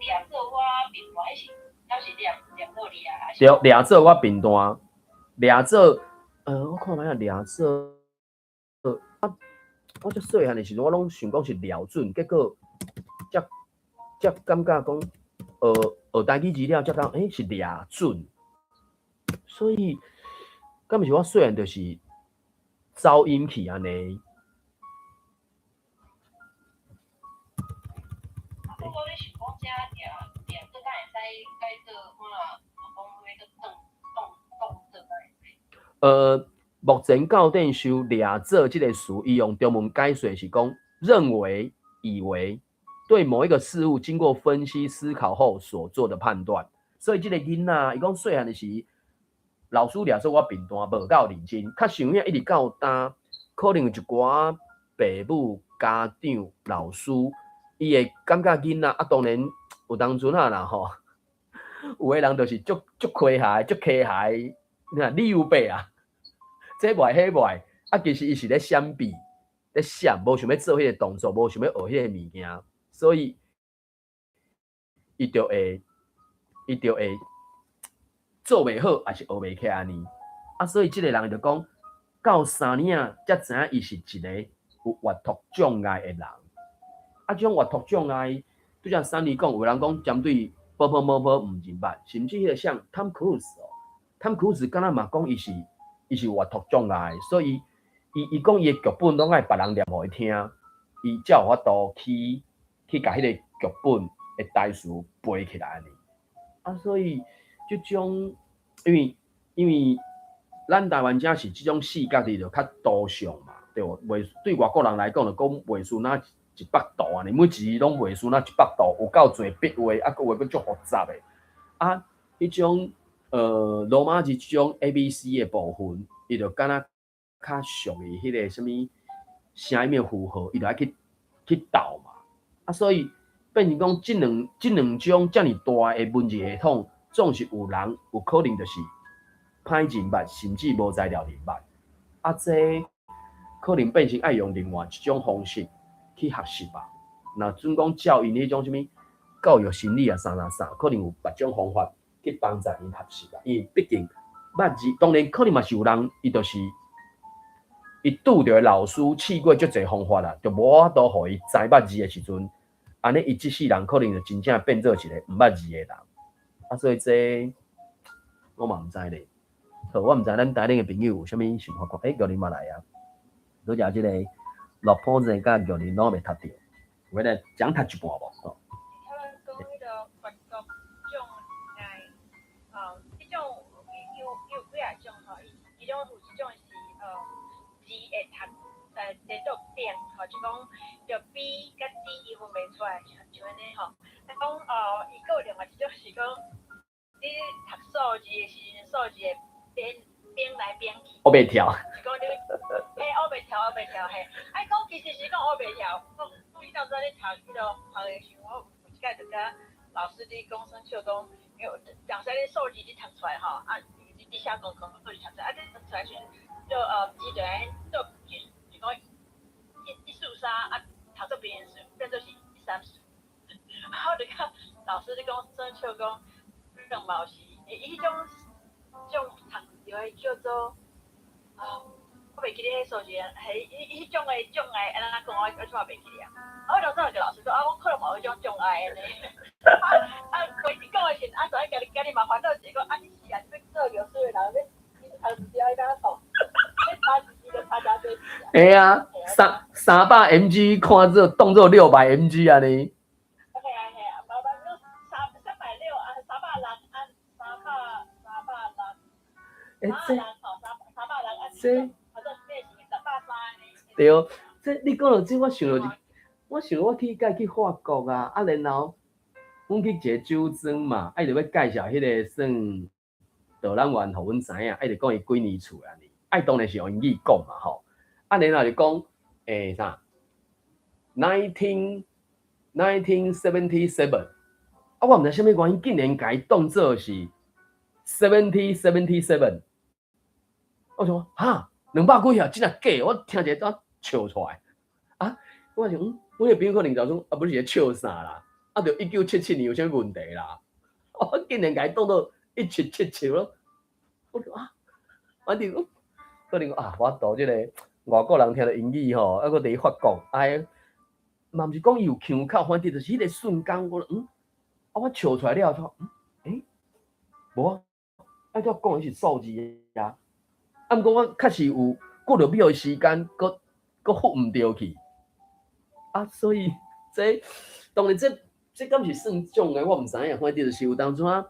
俩做我评判，迄是倒是俩做俩还是？俩做我评断，俩做我看卖啊，俩做我足细汉的时阵，我拢想讲是廖准，结果才感觉讲，学台语字了，才讲是廖准，所以敢毋是我细汉就是走音去安尼。不过你想讲遮俩做，敢会使改做看讲迄个动目前教典修俩做这个词，伊用中文解说是讲认为、以为，对某一个事物经过分析思考后所做的判断。所以这个囡仔，伊讲细汉的时，老师俩说我评断无够认真，较想影一直到担，可能有一寡父母、家长、老师，伊会感觉囡仔啊，当然有当阵啊啦吼，有的人就是足ขี้害、足ขี้害，你有白啊？这袂迄袂，啊，其实伊是咧闪避，咧闪，无想要做迄个动作，无想要学迄个物件，所以伊就会做袂好，还是学袂起来安尼。啊，所以即个人就讲，到3年才知影伊是一个有阅读障碍的人。啊，这种阅读障碍，就像3年讲，有人讲针对某毋认捌，甚至迄个像 Tom Cruise 敢若嘛讲伊是阅读障碍，所以伊讲伊的剧本拢爱别人念互伊听，伊才有法度去甲迄个剧本的台词背起来呢。啊，所以即种因为咱台湾遮是即种视觉哩就较多上嘛，对无？袂对外国人来讲，就讲袂输那100度啊，你每一字拢袂输那100度，有够侪笔画，啊，个画佫足复杂诶。啊，迄种罗马字即种 ABC 诶部分，伊就敢若较属于迄个什物声音符号，伊就爱去斗嘛。啊，所以变成讲即两种遮尔大诶文字系统，总是有人有可能就是歹认捌，甚至无材料认捌。啊，这可能变成爱用另外一种方式去学习吧。那准讲教因迄种什物教育心理啊，啥，可能有别种方法去帮助因学习吧。因为毕竟捌字，当然可能嘛是有人，伊就是伊拄着老师试过足侪方法啦，就无法度互伊知捌字的时阵，安尼伊即世人可能就真正变做一个毋捌字的人。啊，所以这我嘛毋知咧。好，我毋知咱台顶的朋友有啥物想法讲？玉林嘛来啊！拄则即个落坡子甲玉林拢未读着，有咧讲读一半无？他们讲迄个法国种诶，迄种有几啊种吼，其中有一种是字会读连续变吼，就讲着 B 甲 D 伊分袂出来，像安尼吼。啊讲伊个有另外一种是讲，你读数字的时阵，数字会变来变去。我袂跳。是讲你，嘿，我袂跳嘿。啊讲其实是讲我袂跳，讲你到时阵你读迄个学的时候，我有一摆就甲老师伫讲生笑讲，因为讲说你数字你读出来吼，啊，你写功课数字读出来，啊，你读出来时就字就来做就讲143啊，读做别人数，变做是130。然后就甲老师咧讲生笑讲，两毛是伊迄种读就会叫做我袂记得迄数字，迄种诶障碍，安怎讲我即马袂记得啊。我当时就甲老师说我可能嘛有迄种障碍安尼。规日讲诶时，就爱甲你麻烦到一个你是啊，你要做描述诶人，你读字要安怎读？你查字就查多字啊。嘿啊，300 mg 看做当做600 mg 安尼。麻烦你360啊，360啊，300。这对哦，这你讲到这，我想到我去法国啊，然后阮去一个酒庄嘛，就要介绍迄个算导览员，互阮知影，就讲伊几年厝安尼，当然是用英语讲嘛吼，然后就讲啥1977，我毋知啥物原因，竟然甲伊当做是7077。我想哈，200几啊，真啊假？我听者都笑出来啊！我想，阮个朋友可能就讲不是在笑啥啦，就1977年有啥问题啦？我竟然甲伊当做1777咯！我说啊，反正可能我读即个外国人听到英语吼，搁伫法国，嘛毋是讲伊有腔口，反正就是迄个瞬间，我笑出来了，说无啊，怎讲是数字啊？毋过我确实有过了秒的时间，搁复毋着去啊，所以这当然这敢是算种的，我毋知影，反正就是有当初啥，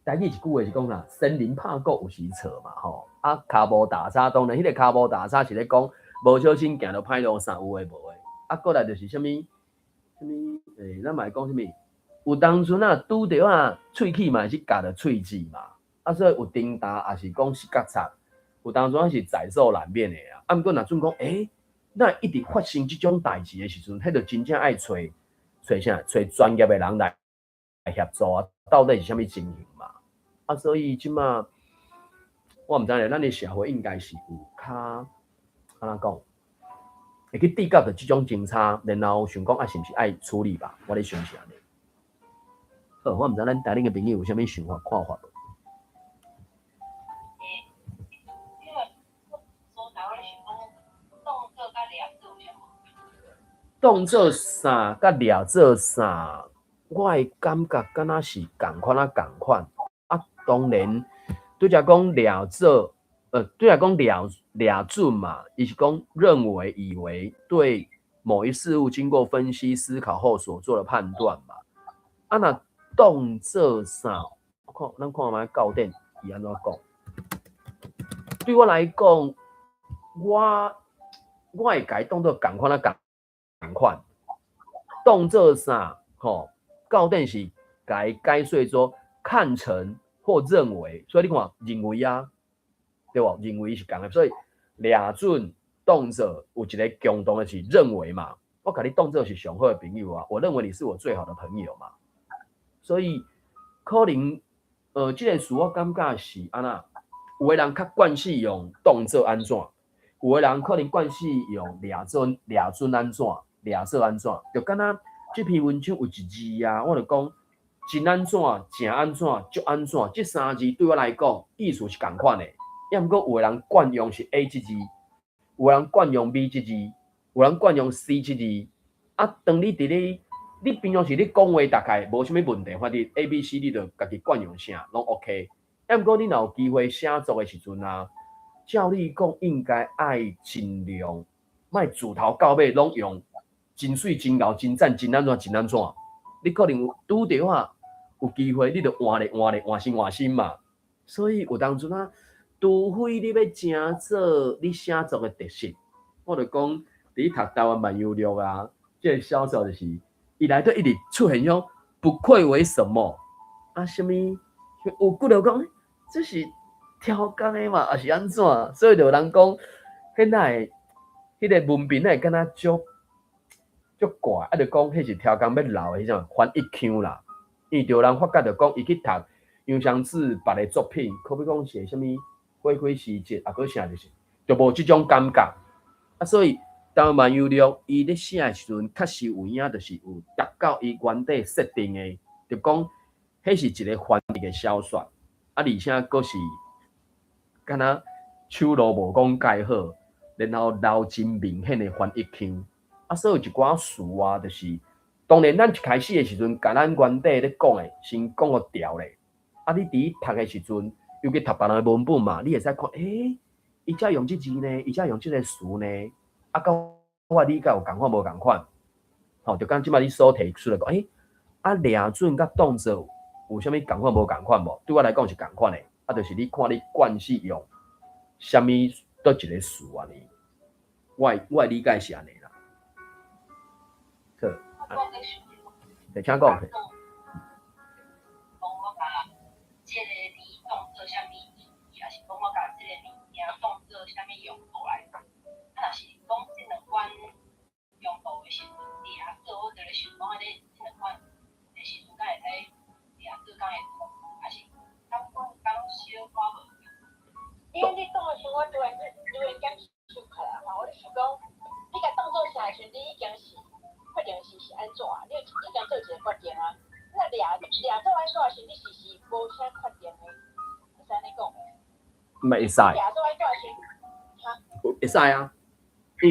台语一句话是讲啦，森林怕狗有时错嘛吼，骹步踏叉，当然迄个骹步踏叉是咧讲无小心行到歹路上有诶无诶，过来就是啥物，咱嘛讲啥物，有当初拄着喙齿嘛是夹着喙齿嘛。所以有叮打，也是讲是角擦，有当初是在所难免的啊。毋过若准讲，那一直发生这种代志的时阵，迄就真正爱找专业的人来协助啊，到底是啥物情形嘛？所以即马我毋知咧，咱的社会应该是有较安怎讲，会去对角着这种警察，然后想讲是毋是爱处理吧？我咧想是安尼。好，我毋知咱台顶的朋友有啥物想法看法无？当做啥甲掠做啥，我的感觉敢若是共款。当然，对来讲掠做，对来讲掠准嘛，伊是讲认为、以为对某一事物经过分析、思考后所做的判断嘛。若当做啥，咱看卖教典伊安怎讲？对我来讲，我会甲伊当做共款共款，当做啥？吼，到底是甲伊解说做看成或认为，所以你看认为啊，对不？认为是共的，所以俩准动作有一个共同的是认为嘛。我甲你当作是上好的朋友啊，我认为你是我最好的朋友嘛。所以可能这个事我感觉是安那，有的人较惯势用动作安怎，有的人可能惯势用俩准安怎，俩说安怎，就敢若这篇文章有一字啊，我就讲真安怎、正安怎、足安怎，这三字对我来讲意思是同款的。要毋过有的人惯用是 A 这字，有人惯用 B 这字，有人惯用 C 这字。啊，当你伫咧，你平常时你讲话大概无啥物问题，反正 A、B、C 你就家己惯用啥，拢 OK。要毋过你若有机会写作的时阵啊，照你讲应该爱尽量，莫自头到尾拢用真水、真牛、真赞、真安怎、真安怎。你可能拄着啊，有机会你就换心嘛。所以有当阵啊。除非你要真做你写作的特色，我就讲你读台湾漫游录啊，这个小说就是伊内底一直出现种不愧为什么啊，什么有骨头讲这是挑工的嘛，还是安怎？所以就有人讲，现在迄个文凭会敢若足怪，啊，就讲迄是挑工要留的迄种翻译腔啦。因为有人发觉就讲，伊去读杨湘子别的作品，可比讲是什么？花开时节，啊，搁啥就无这种感觉啊，所以台湾漫游录伊咧写的时阵，确实有影，就是有达到伊原底设定的，就讲迄是一个翻译的小说，啊，而且搁是敢若手路无讲介好，然后留真明显的翻译腔，啊，所以有一寡事啊，就是当然咱一开始的时阵，甲咱原底咧讲的先讲互调咧，啊，你伫读的时阵。尤其读别人的文本嘛，你会使看，伊才用这字呢，伊才用这个词呢，啊，甲我理解有共款无共款，吼，就讲即摆你所提出来讲，啊，俩准甲动作有啥物共款无共款无？对我来讲是共款的，啊，就是你看你惯势用啥物倒一个词安尼，我的理解是安尼啦。好，请讲。啥物意义，还是讲我甲即个物件当做啥物用途来讲？啊，若是讲即两款用途的时阵，掠做我就咧想讲，即两款的时阵，敢会使掠做，敢会通，还是敢小可无用？因为你讲的时候，我突然间想起来嘛，我就想讲，你甲当做啥时，你已经是决定是安怎？你已经做一个决定啊。那掠做安怎时，你是无啥决定的。会使，会使啊。我知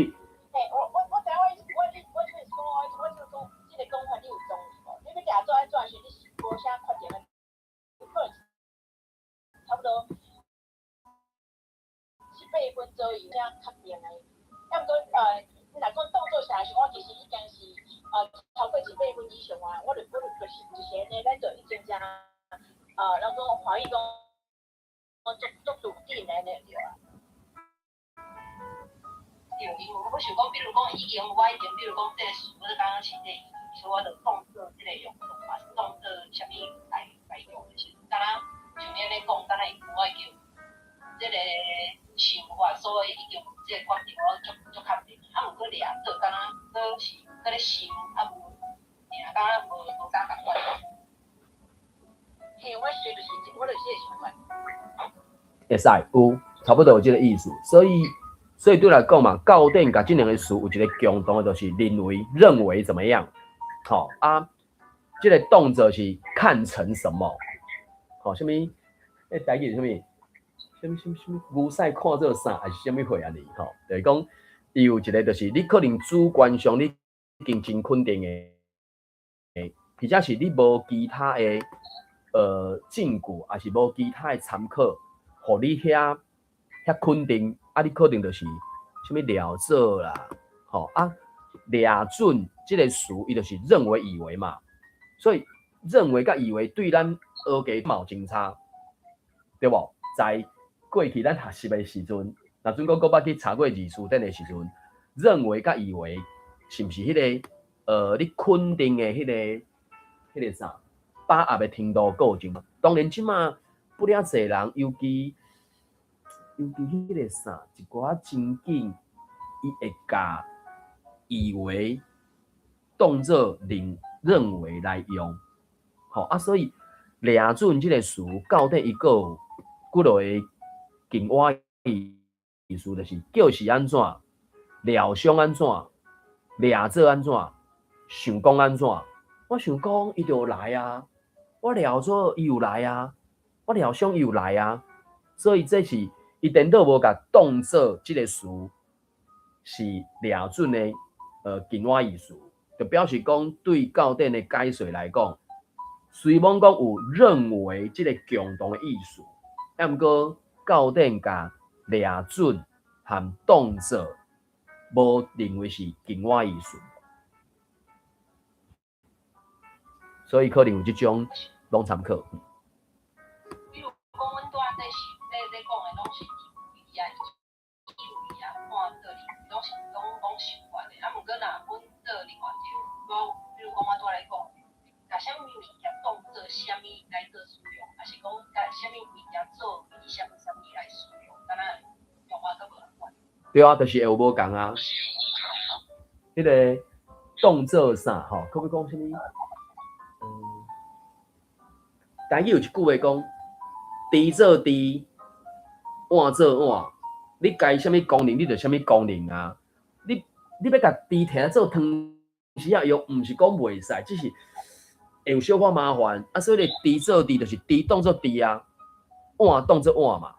我就是讲，这个讲法你有同意无？你要掠做安怎时，你是无啥决定的，可能差不多18分左右才确定的。要毋过你若讲当做啥时，我其实已经是超过18分以上啊，我就是安尼来做已经正咱讲华语讲。做笃定的那对啊。对，因为我想讲，比如讲我已经，比如讲这个事，我就刚刚是这个，所以我就当做这个用途嘛，是当做啥物来用的时阵，敢若像你咧讲，敢若我已经这个想法，所以已经这个决定我足确定，啊，毋过掠做，敢若搁是搁咧想，啊无，敢若无啥共款。嘿，我就是这个想法。会使有差不多有这个意思，所以对来讲嘛，到底甲这两个词有一个共同的，就是认为怎么样？好啊，这个动作是看成什么？好，什么？台语什么？什么？牛屎看做啥？还是什么货安尼？吼，就是讲，伊有一个就是你可能主观上你已经真肯定的，或者是你无其他的证据，还是无其他的参考。互你遐肯定，啊，你可能就是什么了做啦，吼啊，了准这个词，伊就是认为以为嘛，所以认为甲以为对咱学家冇真差，对不？在过去咱学习的时阵，若准讲搁捌去查过字词典的时阵，认为甲以为是毋是迄、个你肯定的迄个啥把握的程度够精？当然，即马不了侪人，尤其迄个啥一寡情景，伊会甲以为当作认为来用，吼啊，所以抓准即个词到底伊个有几落个境外意思，就是叫是安怎，料想安怎，抓做安怎，想讲安怎。我想讲伊就来啊，我料做伊有来啊，我料想伊有来啊，所以这是伊颠倒无甲当作即个词是抓准的境外意思，就表示讲对教典的解说来讲，虽然讲有认为即个共同的意思，但毋过教典甲抓准和当作无认为是境外意思，所以可能有即种拢参考。比如讲，阮拄仔在讲的拢是意啊、意味啊、看道理，拢是拢相关的。啊，毋过若阮做另外一个，比如讲我拄仔来讲，甲啥物物件当做啥物来做使用，还是讲甲啥物物件做为啥物来使用，敢若用法都无共款。对啊，就是会有无共啊。迄个动作啥吼，可不可以讲啥物？台语有一句话讲，滴做滴，碗做碗。你该啥物功能，你就啥物功能啊。你要甲滴摕来做汤时啊用，毋是讲袂使，只是会有小可麻烦。啊，所以滴做滴就是滴当做滴啊，碗当做碗嘛。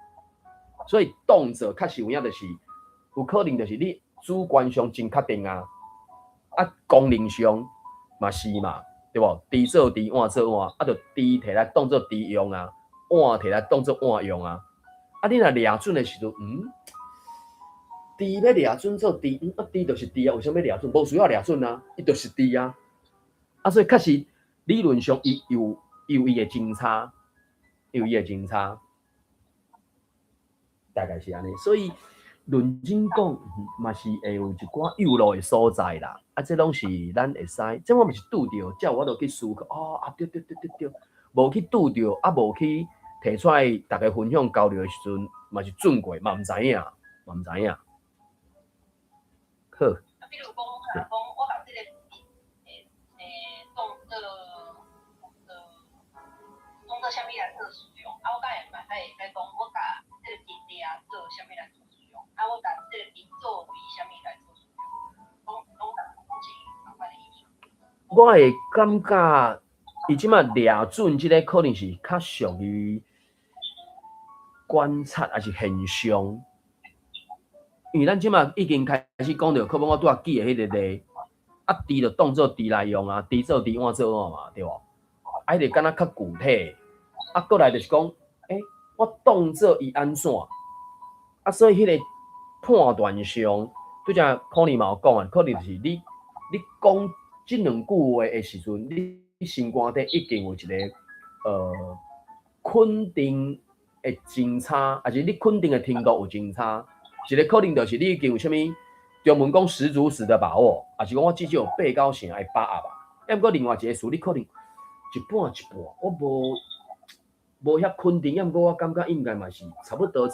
所以动作确实有影，就是有可能就是你主观上真确定啊，啊功能上嘛是嘛。对无？滴做滴，碗做碗，啊，就滴摕来当做滴用啊，碗摕来当做碗用啊。啊，你若抓准的时阵，滴要抓准做滴，啊，滴就是滴啊，为什么要抓准？无需要抓准啊，伊就是滴啊。啊，所以确实理论上伊有伊的精差，大概是安尼。所以认真讲，嘛是会有一寡幼路的所在啦。啊，这拢是咱会使，这我毋是拄着，才有我就去思考。哦，啊，对，无去拄着，啊，无去提出来，大家分享交流的时阵，嘛是准过，嘛毋知影。好。啊，比如讲，我把这个当做啥物来做使用，啊，我敢会嘛会讲，我把这个笔抓做啥物来做使用，啊，我把这个笔作为啥物来做使用，拢是相关的意义。我会感觉，伊即马抓准即个可能是较属于观察还是现象，因为咱即马已经开始讲到，可能我拄仔记的迄个例，啊，滴就当做滴来用啊，滴做滴，碗做碗嘛，对无？啊，迄个敢若较具体，啊，过来就是讲，我当做伊安怎？啊，所以迄个判断上，拄则可能嘛有讲啊，可能就是你讲即两句话的时阵，你心肝顶已经有一个肯定的真差，还是你肯定的程度有真差。一个可能就是你已经有啥物中文讲十足十的把握，还是讲我至少有8到成的把握吧。要毋过另外一个词，你可能一半，我无遐肯定，要毋过我感觉应该嘛是差不多，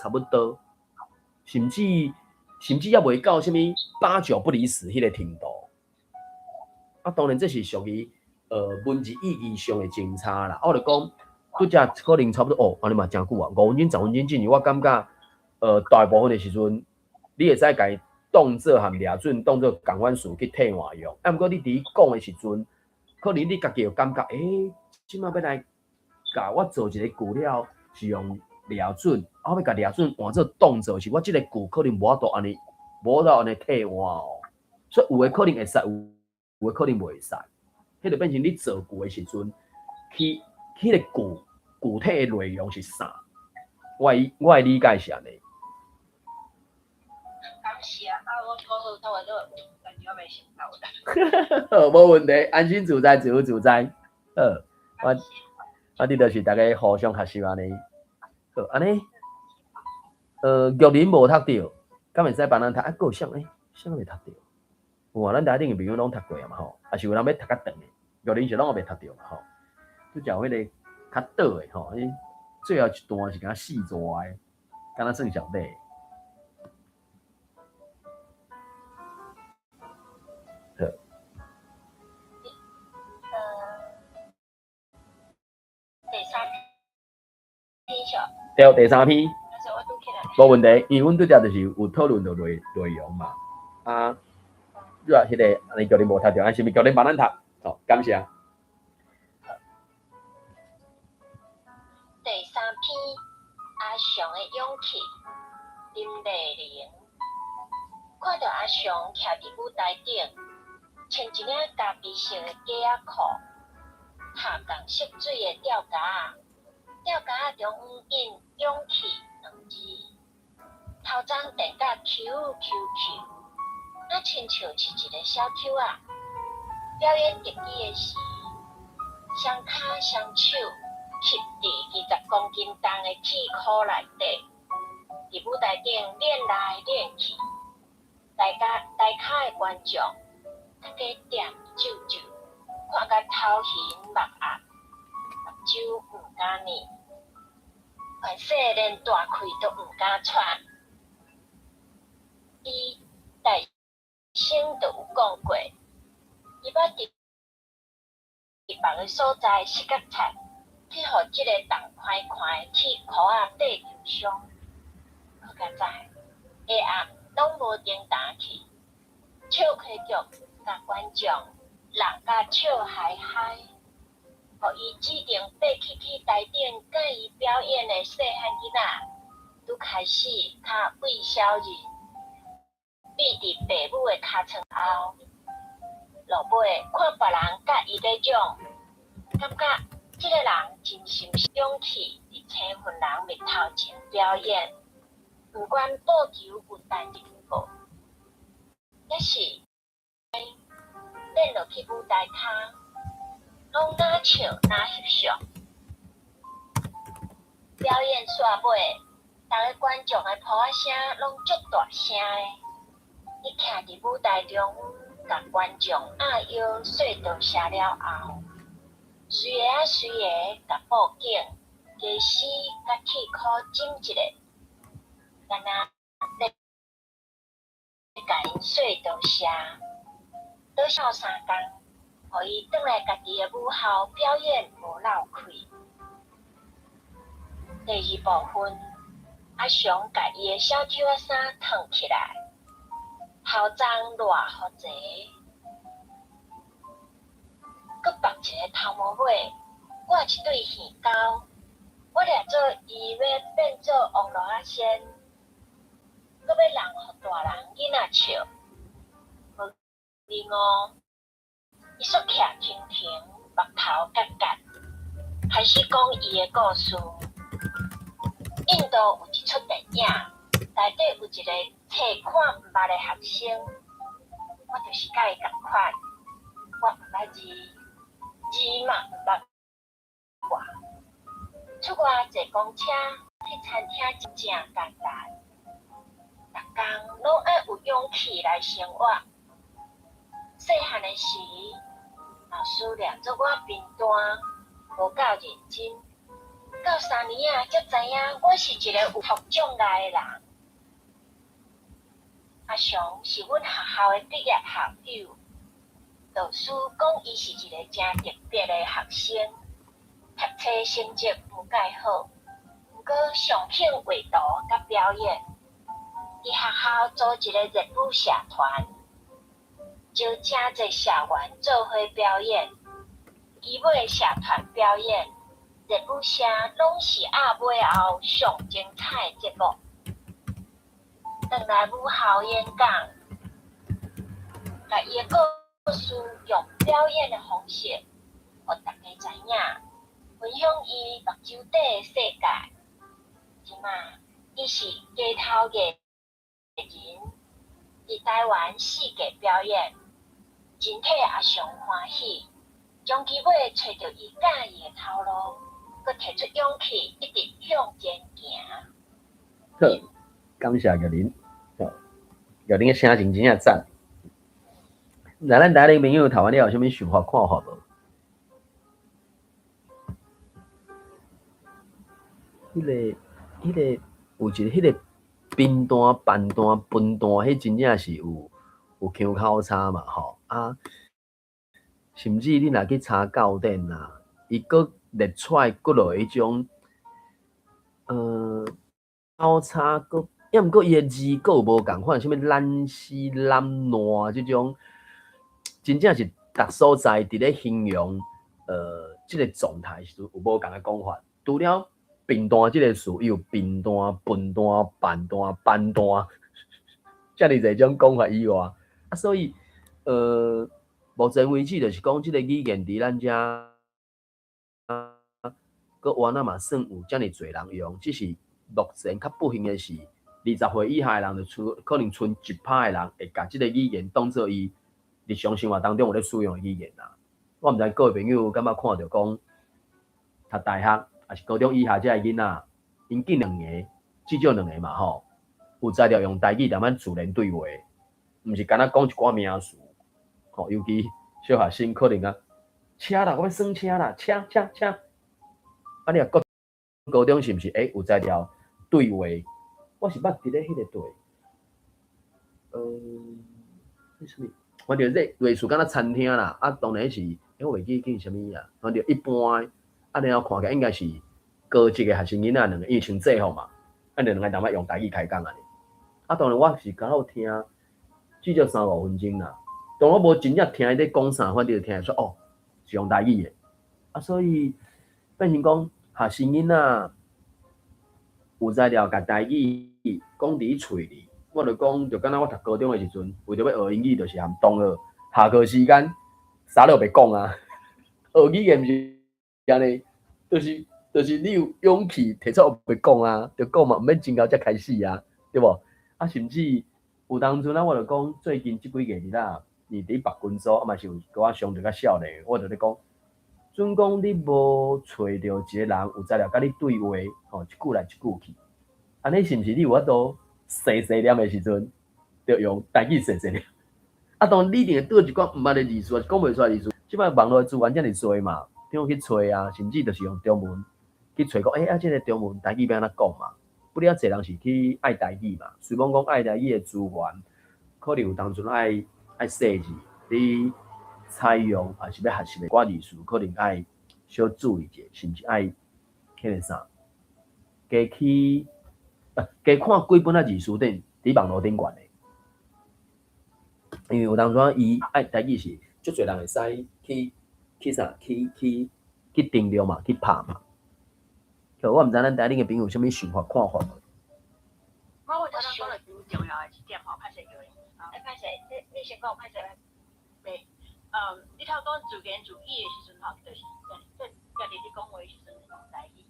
甚至也袂到啥物8、9不离10迄个程度。啊，当然这是属于文字意义上的真差啦。我就讲，拄则可能差不多安尼嘛真久啊，5分钟、10分钟之内，我感觉大部分的时阵，你会使甲伊当做含抓准，当做共款词去替换用。啊，毋过你伫讲的时阵，可能你家己有感觉，即马要来甲我做一个句了，是用抓准，我要甲抓准换做动作，是我即个句可能无法度安尼替换哦。所以有诶可能会使，有诶可能袂使。迄就变成你做句的时阵，迄个句具体的内容是啥？我的理解是安尼。感谢啊！我讲到我都感觉袂想到啦。无问题，安心自在，自由自在。我哋就是大家互相学习安尼。好，安尼。玉林无读到，敢会使帮咱读？还有啥啥未读到？有啊，咱台顶的朋友拢读过啊嘛吼，也是有人要读较长的，玉林是拢未读到嘛吼。就叫迄个较倒的吼，最后一段是敢四字的，敢若算上底。第三篇上，对，第三篇但是我拄起来。无问题，因为阮拄则就是有讨论到内容嘛。啊，你话迄个安尼叫你无读着，是毋是叫你帮咱读？好，感谢。第三篇阿翔的勇气，林丽玲。看到阿翔徛伫舞台顶，穿一领咖啡色的假仔裤，下共色水的吊夹，吊夹中央印勇气两字，头鬃垫甲 QQQ， 那亲像是一个小 Q 啊。表演特技的时，双骹双手吸伫20公斤重的气壳内底，伫舞台顶练来练去。台骹的观众，大家点睭睭，看甲头晕目暗，目睭毋敢念，全身连大气都毋敢喘。伊大声就有讲过，伊捌伫别个所在食甲菜，去互即个重快快的气壳仔缀受伤，好佳哉，下暗拢无停打去，唱歌剧甲观众人甲笑嗨嗨，互伊指定爬去台顶甲伊表演的细汉囡仔，拄开始较畏小人，闭伫父母的尻川后，落尾看别人甲伊咧种，感觉即个人真心勇气伫千分人面头前表演，不管报球有单进步，也是练落去舞台骹，拢哪笑哪翕相。表演煞尾，逐个观众的噗仔声拢足大声的。伊徛伫舞台中央，甲观众压腰隧道下了后，随个随个甲布景、家私甲铁箍整一个，干那咧甲因隧道下，倒少3工，互伊转来家己的母校表演无漏开。第二部分，阿翔甲伊的小丑仔衫脱起来，校长热好济，佮绑一个头毛尾，挂一对耳钩，我掠做伊要变做王罗仔仙，佮要人互大人囡仔笑，无另外，伊缩徛停停，目头夹夹，开始讲伊的故事。印度有一出电影，内底有一个册看毋捌的学生，我就是甲伊共款，我毋捌字，字嘛毋捌画。出外坐公车去餐厅真正简单，逐工拢爱有勇气来生活。细汉的时，老师掠做我评单，无够认真。到3年啊，才知影我是一个有福障碍的人。阿翔是阮学校的毕业校友，老师讲伊是一个真特别的学生，读册成绩无介好，不过上兴画图甲表演。伫学校组一个热舞社团，招真侪社员做伙表演。基本的社团表演。热舞社拢是压尾后上精彩的节目。转来母校演讲，甲伊的故事用表演的方式，互大家知影，分享伊目睭底的世界。即马，伊是街头艺人，伫台湾世界表演，真替阿翔欢喜，将机会找到伊喜意的头路。佮摕出勇气，一直向前行。好，感谢玉林，玉林的声真正赞。那咱台湾朋友台湾你有啥物想法看法无？迄个有一个迄个冰单、板单、分单，迄真正是有腔口差嘛吼啊！甚至你若去查教典啊，伊佫列出来佫落迄种口差佫，抑毋过伊个字佫有无共款，啥物懒死懒烂即种，真正是逐所在伫咧形容即个状态是有无共个讲法，除了。平单即个词，伊有平单、分单、板单、板单，遮尔侪种讲法以外，所以目前为止就是讲，即个语言伫咱遮，佫原仔嘛算有遮尔侪人用，只是目前较不幸的是，20岁以下的人就可能剩1%的人会甲即个语言当做伊日常生活当中有咧使用的语言啦。我毋知各位朋友感觉看到讲，读大学。也是高中以下这个囡仔，因见两个，至少两个嘛吼，有才调用台语慢慢自然对话，毋是干那讲一寡名词，吼，尤其小学生可能啊，车啦，我要算车啦，车，啊你啊高中是毋是？有才调对话，我是捌伫咧迄个对，迄什么？反正这类似敢若餐厅啦，啊当然是，我袂记叫啥物啊，反正一般。啊，然后看起来应该是高级的学生囡仔两个，因为像制服嘛，啊，两个淡薄用台语开讲安尼。啊，当然我是刚好听，至少3-5分钟啦。当我无真正听伊咧讲啥，反正就听会出哦，是用台语的。啊，所以变成讲学生囡仔有才调甲台语讲伫喙里，我就讲，就敢若我读高中的时阵，为着要学英语，就是含同学下课时间啥都袂讲啊，学语言是。安尼，就是你有勇气提出要讲啊，就讲嘛，毋免真高才开始啊，对无？啊，甚至有当阵啊，我就讲最近即几个日啦，你伫北军所，啊嘛是有甲我相对较少年，我就咧讲，准讲你无找着一个人有才调甲你对话，吼，一句来一句去，安尼是毋是你有法度细细念的时阵，就用台语细细念？啊，当然你一定会倒一寡毋捌的字词，讲袂出来的字词，即摆网络资源遮尔多嘛。怎去找啊？甚至就是用中文去找讲，这个中文台语要安怎讲嘛？不了，侪人是去爱台语嘛。虽讲爱台语的资源，可能有当阵爱设置，你采用还是要学习的寡字词，可能爱小注意者，甚至爱迄个啥，加看几本字词顶伫网络顶悬的。因为有当阵伊爱台语是，足侪人会使去啥？去订阅嘛，去拍嘛。我毋知咱台顶的朋友有啥物想法看法无？我觉得讲了最重要的一点吼，歹势叫你，歹势，你先讲歹势袂，你头讲自言自语的时阵吼，就是家己咧讲话的时阵用台语，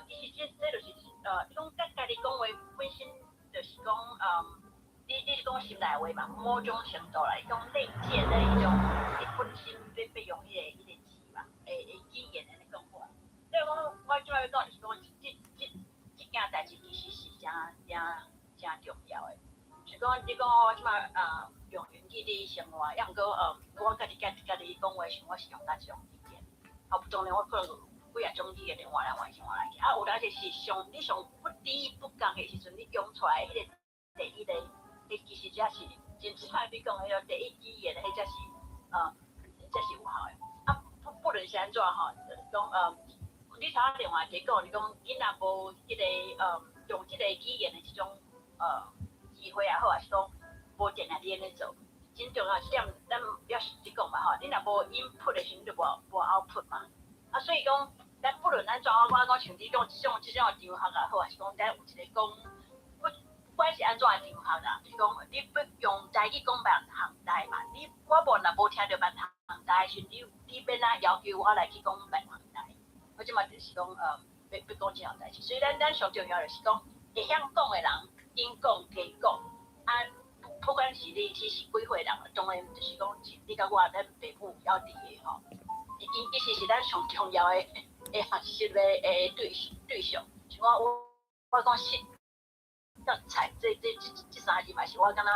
其实这就是你讲家己讲话本身就是讲你是讲心内话嘛，某种程度来讲内建的一种你本身要用迄个字嘛，语言的讲法。所以我主要讲就是讲，这件代志其实是真重要的。是讲你讲我即摆用语伫生活，抑毋过我家己讲话时，我是用哪一种语言？当然我可能有几啊种语言换来换去。啊，有当时是你上不低不讲的时阵，你用出来迄个第一个。其实才是真正你讲迄个第一语言的，迄才是才是有效的。啊，不论是安怎吼，就是讲你头仔另外提讲，你讲囡仔无迄个用即个语言的即种机会也好，还是讲无定定咧做，真重要是点，咱要实际讲嘛吼，你若无 input 的时阵就无 output 嘛。啊，所以讲咱不论安怎，我讲像你讲即种场合也好，还是讲咱有一个讲。不管是安怎的场合啦，就是讲你要用台语讲别人行台嘛，我若无听到别人行台时，你免哪要求我来去讲别人行台。我即嘛就是讲要讲这样代志，所以咱上重要就是讲会晓讲的人，应讲提讲。啊，不管是你是几岁人，当然就是讲你甲我咱爸母要伫的吼，因其实是咱上重要的学习的对象。像我讲像菜这三字嘛是我敢若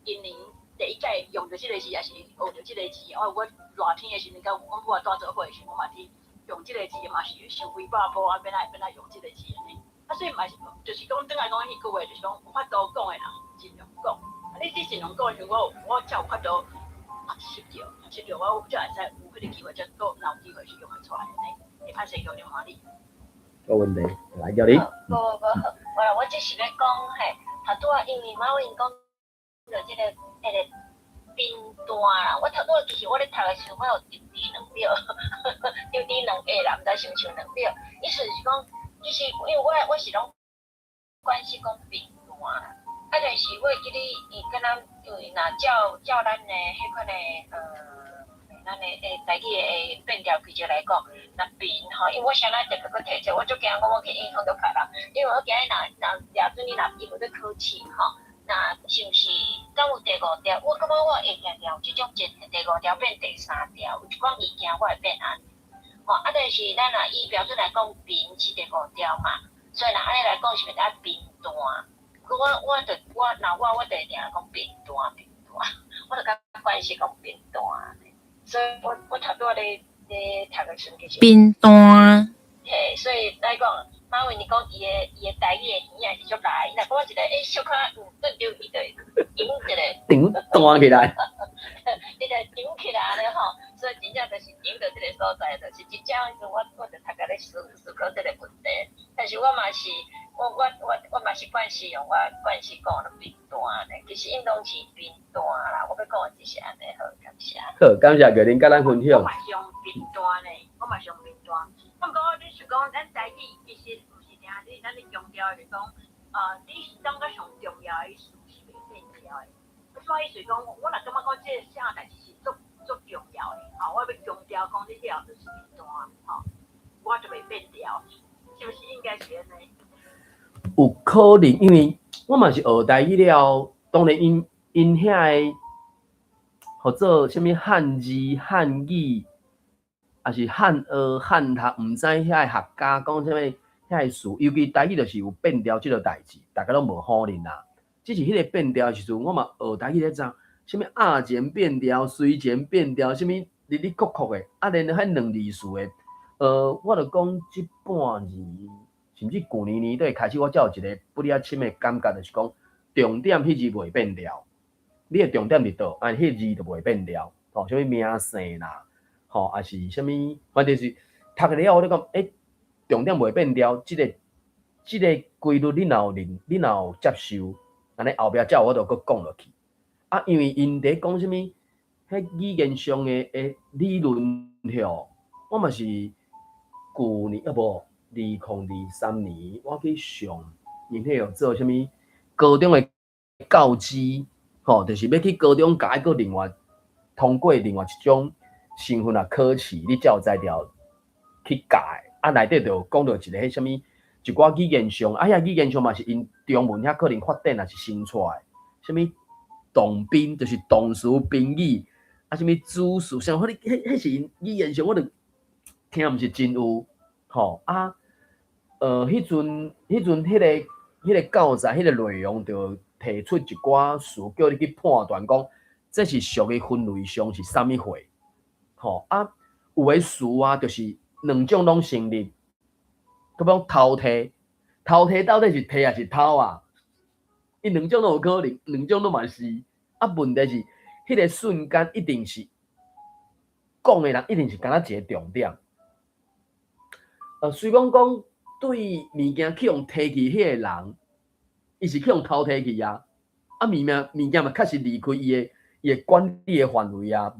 今年第一届用着这个字，也是学着这个字。我热天的时阵，甲阮母啊带做伙的时候，我嘛是用这个字，嘛是想几百步啊，变来用这个字呢。啊，所以嘛是，就是讲转来讲迄句话，就是讲有法度讲的人尽量讲。啊，你尽量讲的时候，我才有法度学习着，我才会使有迄个机会，才有机会是用得出来的呢。你拍成叫电话哩？有问题，来叫你。我只是咧讲嘿，头拄啊，因为马云讲着即个冰单啦，我头拄其实我咧读的时候，我有丢低2秒，丢低2下啦，毋知想2秒。意思是讲，其实因为我是拢关系讲冰单啦，啊，但是我会记得伊敢若因为若照咱的迄款的咱的台语的变调规则来讲，若冰吼，因为我先来特别去提者，我足惊我去影响到别人，因为我惊若抓准你若因为要考试吼。那是毋是敢有第5条？我感觉我会定调，即种第5条变第3条，有一款物件我会变安尼。啊，但是咱若以标准来讲，平是第5条嘛，所以若安尼来讲是袂得平单。我定讲平单，我就甲关系讲平单。所以我头拄咧读个时其实冰单。嘿，所以来讲。马云，你讲伊的台语的耳也是足大，伊若讲一个小可顿丢伊就顶一个，顶弹起来，伊就顶起来安尼吼，所以真正就是顶到这个所在，就是真正我就读个咧思考这个问题，但是我嘛是我嘛是惯习用我惯习讲的冰单咧，其实因拢是冰单啦，我要讲的只是安尼好，感谢。好，感谢各位甲咱分享。我嘛是用冰单咧，不过你是讲咱台语其实毋是定你咱咧强调就是讲，你当个上重要的事是袂变调的。所以是讲，我若感觉讲这项代志是足重要的，我要强调讲你了就是冰单，我就袂变调，是不是应该是安尼？有可能，因为我嘛是学台语了，当然因遐个，或者什物汉字、汉语。也是汉学、汉读，毋知遐个学家讲啥物遐个事，尤其台语就是有变调即个代志，大家拢无可能啦。只是迄个变调时阵，我嘛学台语咧知，啥物亚前变调、随前变调，啥物哩哩曲曲的，啊，连迄2字词的，我著讲即半年，甚至旧年底开始，我才有一个不哩深的感觉，就是讲重点迄字袂变调，你的重点伫倒，迄字就袂变调，啥物名姓啦。也是啥物，反正是读了我咧讲，重点袂变调，即个规律你若有接受，安尼后壁才有我著搁讲落去。啊，因为因伫讲啥物，迄语言上的理论吼，我嘛是旧年2023年，我去上因迄有做啥物高中的教资，就是要去高中甲个另外通过另外一种。身份考试，你才有才调去教的。内底就讲到一个迄啥物，一寡语言上，遐语言上嘛是因中文遐可能发展也是新出来。啥物动宾就是动词宾语，啥物主词，像迄是因语言上我著听毋是真有，迄阵迄个教材迄个内容就提出一寡事，叫你去判断讲，这是属于分类上是啥物货。有诶事就是2种拢成立，佮讲偷摕到底是摕还是偷啊？伊2种都有可能，2种都嘛是。问题是，迄个瞬间一定是讲诶人一定是敢若一个重点。虽讲对物件去用摕去迄个人，伊是去用偷摕去啊。物件嘛确实离开伊诶管理诶范围啊，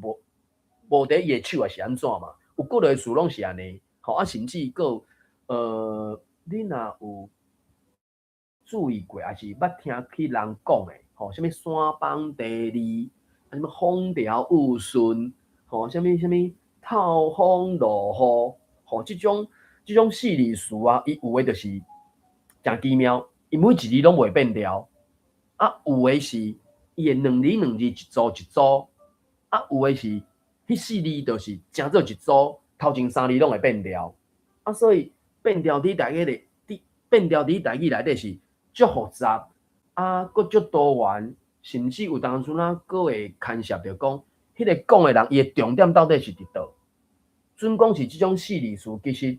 无伫伊诶手也是安怎嘛？有几个事拢是安尼，甚至佫你若有注意过，还是捌听去人讲诶，啥物山崩地利，啥物风调雨顺，啥物透风落雨，即种四字词啊，伊有诶就是诚奇妙，伊每一字拢袂变调，有诶是伊诶2字一组一组，有诶是。迄4字就是成做一组，头前3字拢会变调，所以变调伫台语内底是足复杂，佫足多元，甚至有当阵啊，佫会牵涉着讲，迄个讲诶人伊诶重点到底是伫倒？准讲是即种四字词，其实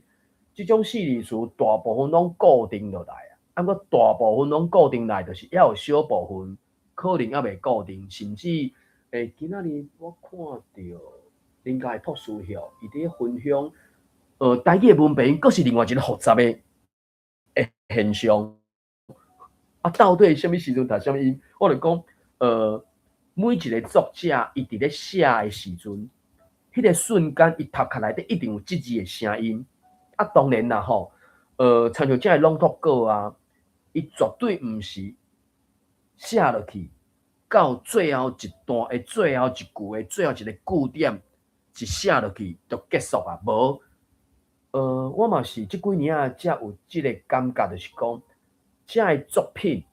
即种四字词大部分拢固定落来啊，啊，佫大部分拢固定来，就是还有小部分可能还未固定，甚至今仔日我看到林家博士后，伊伫咧分享，台语诶文凭，佫是另外一个复杂诶现象。啊，到底什么时阵读什么音？我就讲，每一个作者伊伫咧写诶时阵，迄个瞬间伊头壳内底一定有即字诶声音。啊，当然啦吼，参像这个朗读稿啊，伊绝对毋是写落去到最后一段诶最后一句诶最后一个句点，一写落去就结束啊。无，我嘛是即几年啊，才有即个感觉，就是讲。这个作品，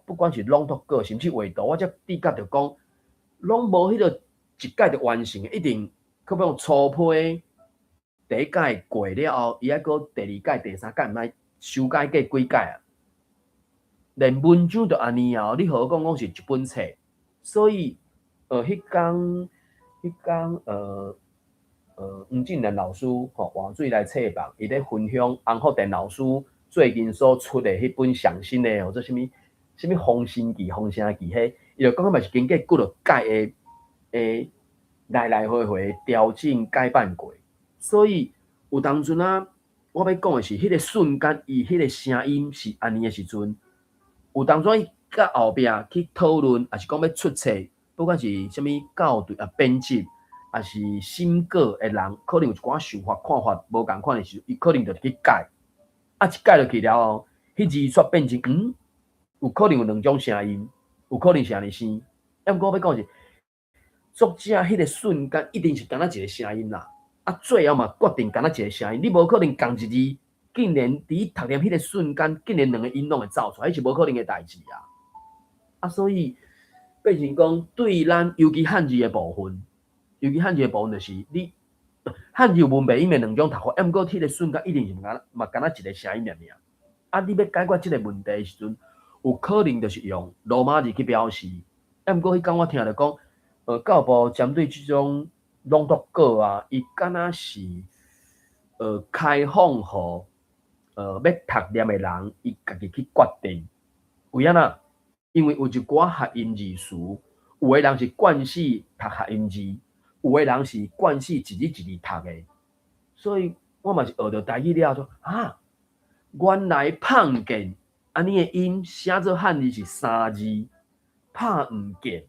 不管是朗读稿，甚至画图，我才知觉着讲，拢无迄个一届就完成，一定可比如初批第一届过了后，伊还阁第二届、第三届，毋爱修改过几届啊？连文章就安尼啊！你何讲是一本册？所以，迄天，吴俊南老师换水来册房，伊咧分享洪福田老师。最近所出的迄本上新的，或者什么风声记、风声记，迄伊就讲嘛是经过几落届诶来来回回调整改版过，所以有当阵啊，我要讲的是迄个瞬间，伊迄个声音是安尼的时阵，有当阵伊甲后壁去讨论，还是讲要出册，不管是什么校对啊编辑，还是审稿的人，可能有一寡想法看法无共款的时候，伊可能就去改。啊，一改落去了后，迄字煞变成有可能有两种声音，有可能是安尼生。要毋过我要讲是，作者迄个瞬间一定是干那一个声音啦。啊，最后嘛决定干那一个声音，你无可能共一字，竟然伫读念迄个瞬间，竟然两个音拢会走出来，迄是无可能的代志啊。啊，所以变成讲对咱尤其汉字的部分，就是你。汉字文笔音的两种读法，要毋过迄个瞬间一定是干那一个声音尔。啊，你要解决即个问题的时阵，有可能就是用罗马字去表示。要毋过迄天我听着讲，教部针对即种朗读稿啊，伊敢若是开放互要读念的人，伊家己去决定。为安那？因为有一寡合音字词，有的人是惯势读合音字。有的人是惯势一字一字读的，所以我嘛是学到台语了说啊，原来碰见安尼的音写做汉字是三字，拍毋见。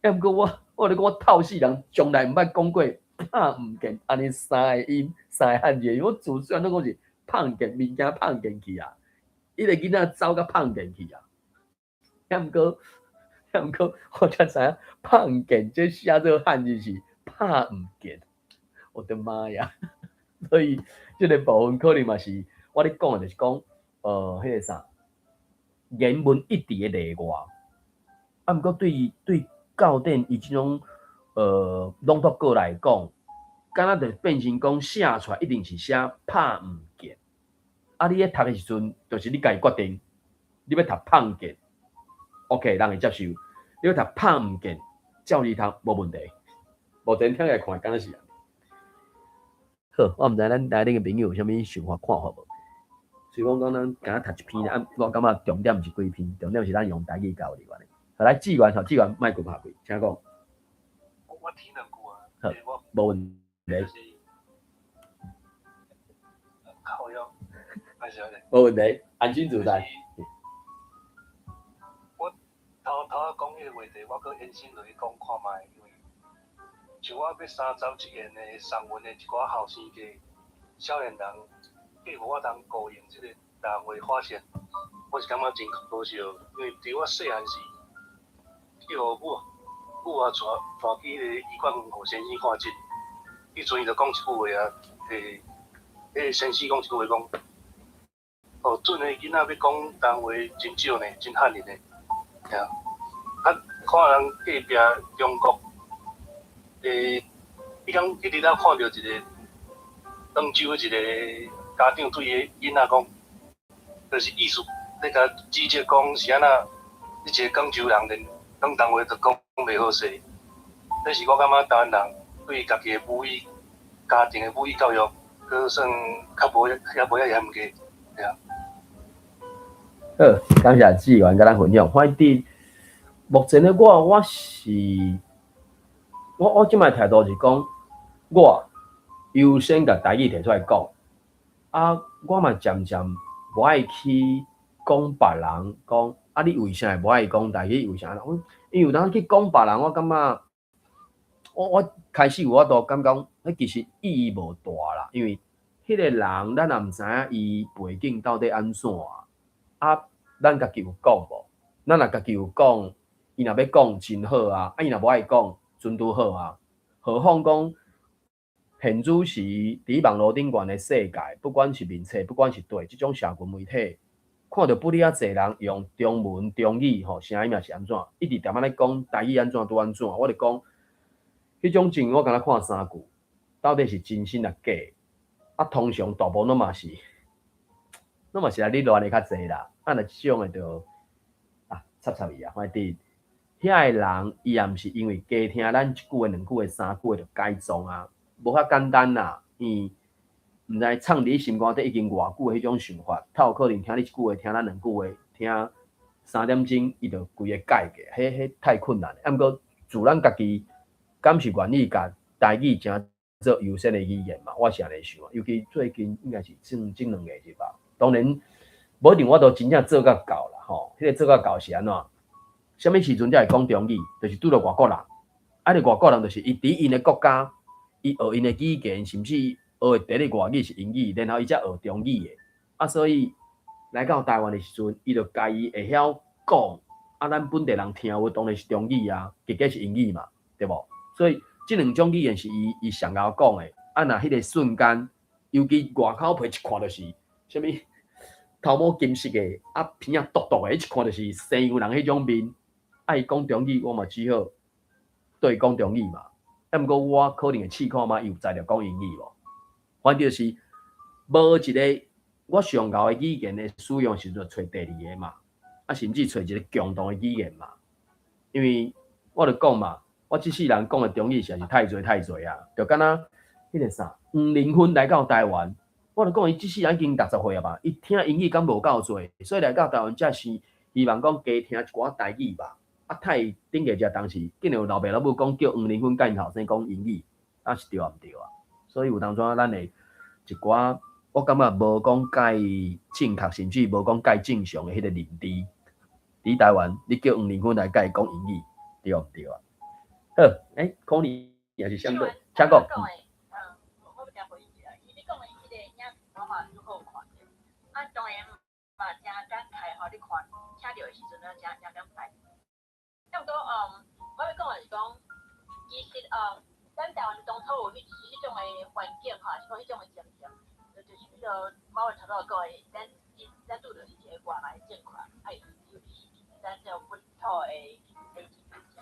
要毋过我咧讲我透死人，从来毋捌讲过拍毋见安尼三个音三个汉字，因为我自细汉都讲是碰见物件碰见去啊，伊个囡仔走甲碰见去啊。要毋过我才知影碰见这写做汉字是。拍毋见，我的妈呀！所以这个部分可能嘛是我咧讲的，就是讲，迄个啥，言文一致的例外。啊，毋过对教典伊即种朗读稿来讲，敢若就变成讲写出来一定是写拍毋见。啊，你咧读的时阵，就是你家己决定，你要读拍毋见 ，OK， 人会接受；你要读拍毋见，照字读无问题。目前听来看，敢若是安尼。好，我毋知咱台顶个朋友有啥物想法看法无？所以讲咱敢若读一篇咧，我感觉重点毋是几篇，重点是咱用台语教你安尼。好，来志源，麦克拍开，请讲。我听两句啊。好，无问题。靠腰，无问题，安心自在。我头仔讲迄个话题，我搁延伸落去讲看卖。像我要三走一言的上文的一寡后生家少年人，譬如我通高用即个人为发现，我是感觉真可惜，因为伫我细汉时，去互母啊带去个医馆互先生看诊，迄阵伊就讲一句话啊，迄个先生讲一句话讲，哦，准的囡仔要讲人话真少呢，真罕呢，吓，啊，看人隔壁中国。伊讲一日了看到一个广州一个家长对个囡仔讲，就是意思，咧甲指责讲是安那你一个广州人连广东话都讲袂好势，这是我感觉台湾人对家己的母语、家庭的母语教育，佫算较无遐严格，对啊。好，感谢志源甲咱分享。反正目前的我是我即摆态度是讲，我优先甲台语摕出来讲，啊，我嘛渐渐无爱去讲别人讲，啊，你为啥无爱讲台语？为啥？因为有当去讲别人，我感觉我开始我都感觉，迄其实意义无大啦，因为迄个人咱也毋知影伊背景到底安怎啊，咱家己有讲无？咱若家己有讲，伊若要讲真好啊，伊若无爱讲，准拄好啊。何况讲现主时伫网络顶悬的世界，不管是面册，不管是对即种社群媒体，看到不哩啊侪人用中文、中语吼声音也是安怎，一直点仔咧讲台语安怎拄安怎，我就讲，迄种情我敢若看3句，到底是真心啊假？啊，通常大部分拢嘛是来你乱的较济啦，啊，若即种的就插伊啊，反正遐个人伊也毋是因为加听咱一句话、2句话、3句话就改装啊，无遐简单啦。伊毋知藏伫你心肝底已经偌久的迄种想法，他有可能听你一句话、听咱2句话、听3点钟，伊就规个改过，迄太困难了。啊，毋过自咱家己敢是愿意甲台语诚做优先的语言嘛？我是安尼想，尤其最近应该是近2个月吧。当然，无一定我都真正做到够啦吼。迄个做到够是安怎？什么时阵才会讲中语？就是拄到外国人，啊，外国人就是伊伫因的国家，伊学因的语言，甚至学的第一外语是英语，然后伊才学中语的。啊，所以来到台湾的时阵，伊就家己会晓讲，啊，咱本地人听有当然是中语啊，结果是英语嘛，对无？所以即2种语言是伊上晓讲的。啊，若迄个瞬间，尤其外口皮一看就是什么头毛金色的，啊，鼻啊毒毒的，一看就是西洋人迄种面。啊，伊讲中语，我嘛只好对讲中语嘛。啊，毋过我可能会试看嘛，伊有才着讲英语无？反正就是无一个我上高的语言的使用时阵，找第2个嘛。啊，甚至找一个共同的语言嘛。因为我著讲嘛，我即世人讲的中语实在是太侪啊，就敢若迄个啥黄玲芬来到台湾，我著讲伊即世人已经60岁啊吧，伊听英语敢无够侪，所以来到台湾才是希望讲加听一寡台语吧。啊，太顶个只当时，竟然有老爸老母讲叫黄玲芬甲因后生讲英语，啊是对啊毋对啊？所以有当阵咱会一寡，我感觉无讲介正确，甚至无讲介正常的迄个认知。伫台湾，你叫黄玲芬来甲伊讲英语，对毋对啊？好，可能也是相对，请讲。我比较回忆啊，你讲的迄个影片我嘛愈好看着，啊当然嘛真感慨吼，你看听着的时阵呢，真感慨。差不多我要讲的是讲，其实咱台湾当初有迄种的环境哈，是讲迄种的情形，就是迄个马文头头讲的，咱拄着是一个外来政权，尤其是咱这本土的政治影响。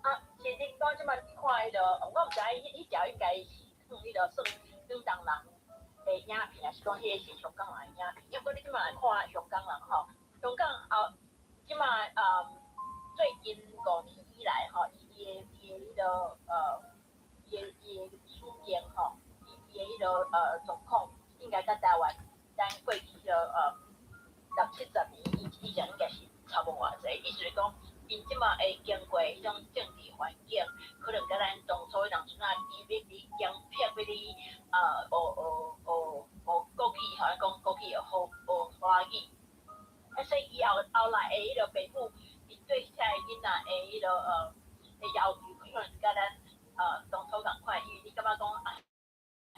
啊，其实讲即摆你看迄个，我毋知伊条应该是迄个算香港人的影片，还是讲迄个是香港人的影片？因为你即摆来看香港人吼，香港即摆最近5年以来吼，伊的迄个伊的处境吼，伊的迄个状况，应该在台湾，咱过去迄个60-70年以前应该是差无偌济，意思是讲，因即摆会经过迄种政治环境，可能甲咱当初迄当阵啊，伊要你强迫要你学国语，好像讲国语学华语。所以以后来的迄个父母，伊对遮个囡仔的迄个的要求，可能是甲咱当初共款，因为你感觉讲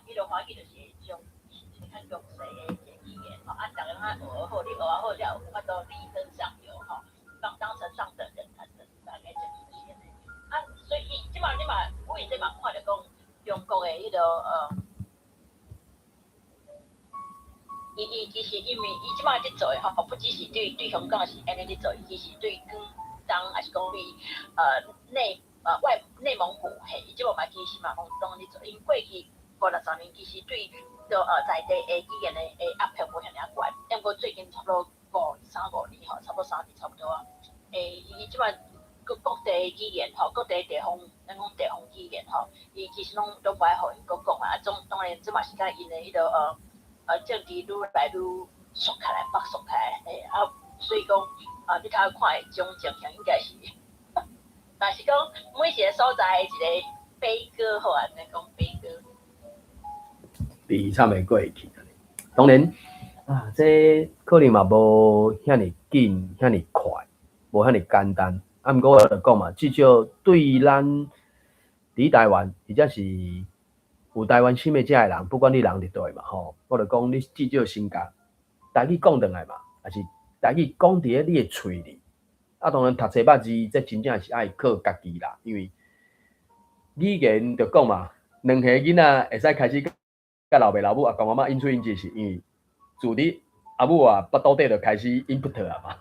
迄个华语就是一种较强势的一个语言吼，啊，逐个人学好，你学好了，有法度力争上游吼，当成上等人才是大概就是这些。啊，所以即摆你嘛，我现在嘛看着讲中国的迄个伊其实因为伊即摆伫做诶吼，不只是对香港是安尼伫做，伊其实对广东还是讲对内蒙古嘿，伊即摆嘛其实嘛往东伫做，因过去50-60年其实对在地诶语言诶压迫无遐尔悬，不过最近差不多3、5年吼，差不多3年差不多啊。伊即摆各地语言吼，各地地方，咱讲地方语言吼，伊其实拢不爱互因讲啊。当然，这嘛是甲因的迄个政治愈来愈缩开来，缩开来，所以讲你头看的种情形应该是，但是讲每一个所在的一个悲歌吼，安尼讲悲歌。比惨袂过去。当然这可能嘛无遐尼紧，遐尼快，无遐尼简单。毋过我就讲嘛，至少对咱伫台湾，或者是有台湾心的遮个人，不管你人伫倒嘛吼，我就讲你至少先甲台语讲转来嘛，还是台语讲伫咧你的喙里。当然读册捌字，这真正是爱靠家己啦，因为语言就讲嘛，两岁囡仔会使开始甲老爸老母阿公阿嬷应出应进，是因为自你阿母腹肚底就开始 input 啊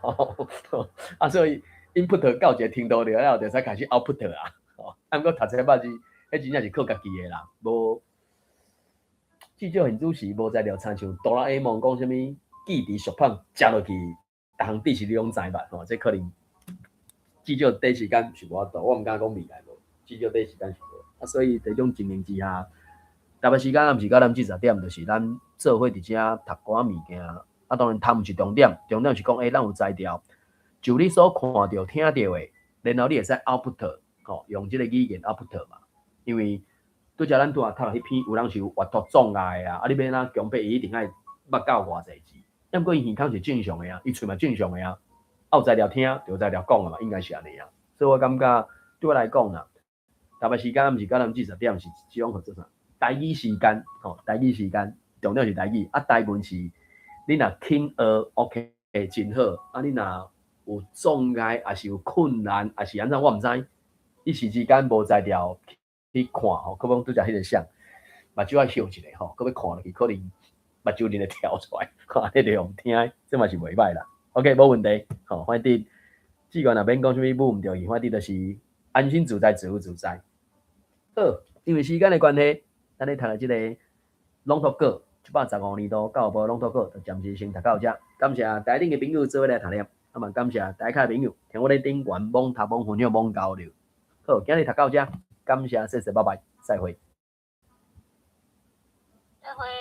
嘛，所以 input 到一个程度了，就使开始 output 啊。毋过读册捌字，迄真正是靠家己的啦，无至少现主时无才了参像哆啦 A 梦讲啥物记伫俗胖食落去，逐项知识你拢知捌吼，这可能至少短时间是无法度，我毋敢讲未来无，至少短时间是无。所以这种情形之下，台北时间毋是到咱40点，就是咱做伙伫遮读寡物件。当然读毋是重点，重点是讲咱有才调，就你所看到、听到的，然后你会使 output 用即个语言 output 嘛。因为拄则咱拄啊读迄篇，有人是有阅读障碍啊，你要哪强迫伊一定爱捌到偌济字。毋过伊耳孔是正常的啊，伊喙嘛正常的啊，有材料听，就有材料讲啊嘛，应该是安尼啊。所以我感觉对我来讲啦，台北时间毋是到咱40点，是即种叫做啥？台语时间，台语时间，重点是台语。台文是你若轻学 ，OK， 真好。你若有障碍，还是有困难，还是安怎，我毋知。一时之间无才调去看可能拄则迄个相，目睭要翕一下可要看落去，可能目睭liền会跳出来，看迄个用听，这嘛是袂歹啦。OK， 无问题。反正只管若免讲啥物母毋着意，反正就是安心自在，自由自在。好，因为时间的关系，咱咧读的即个朗读稿，115年度教育部朗读稿就暂时先读到遮。感谢台顶的朋友做伙来读念，嘛感谢台下的朋友听我咧顶悬网读网分享网交流。好，今日读到遮，感谢，谢谢，拜拜，再会。再会。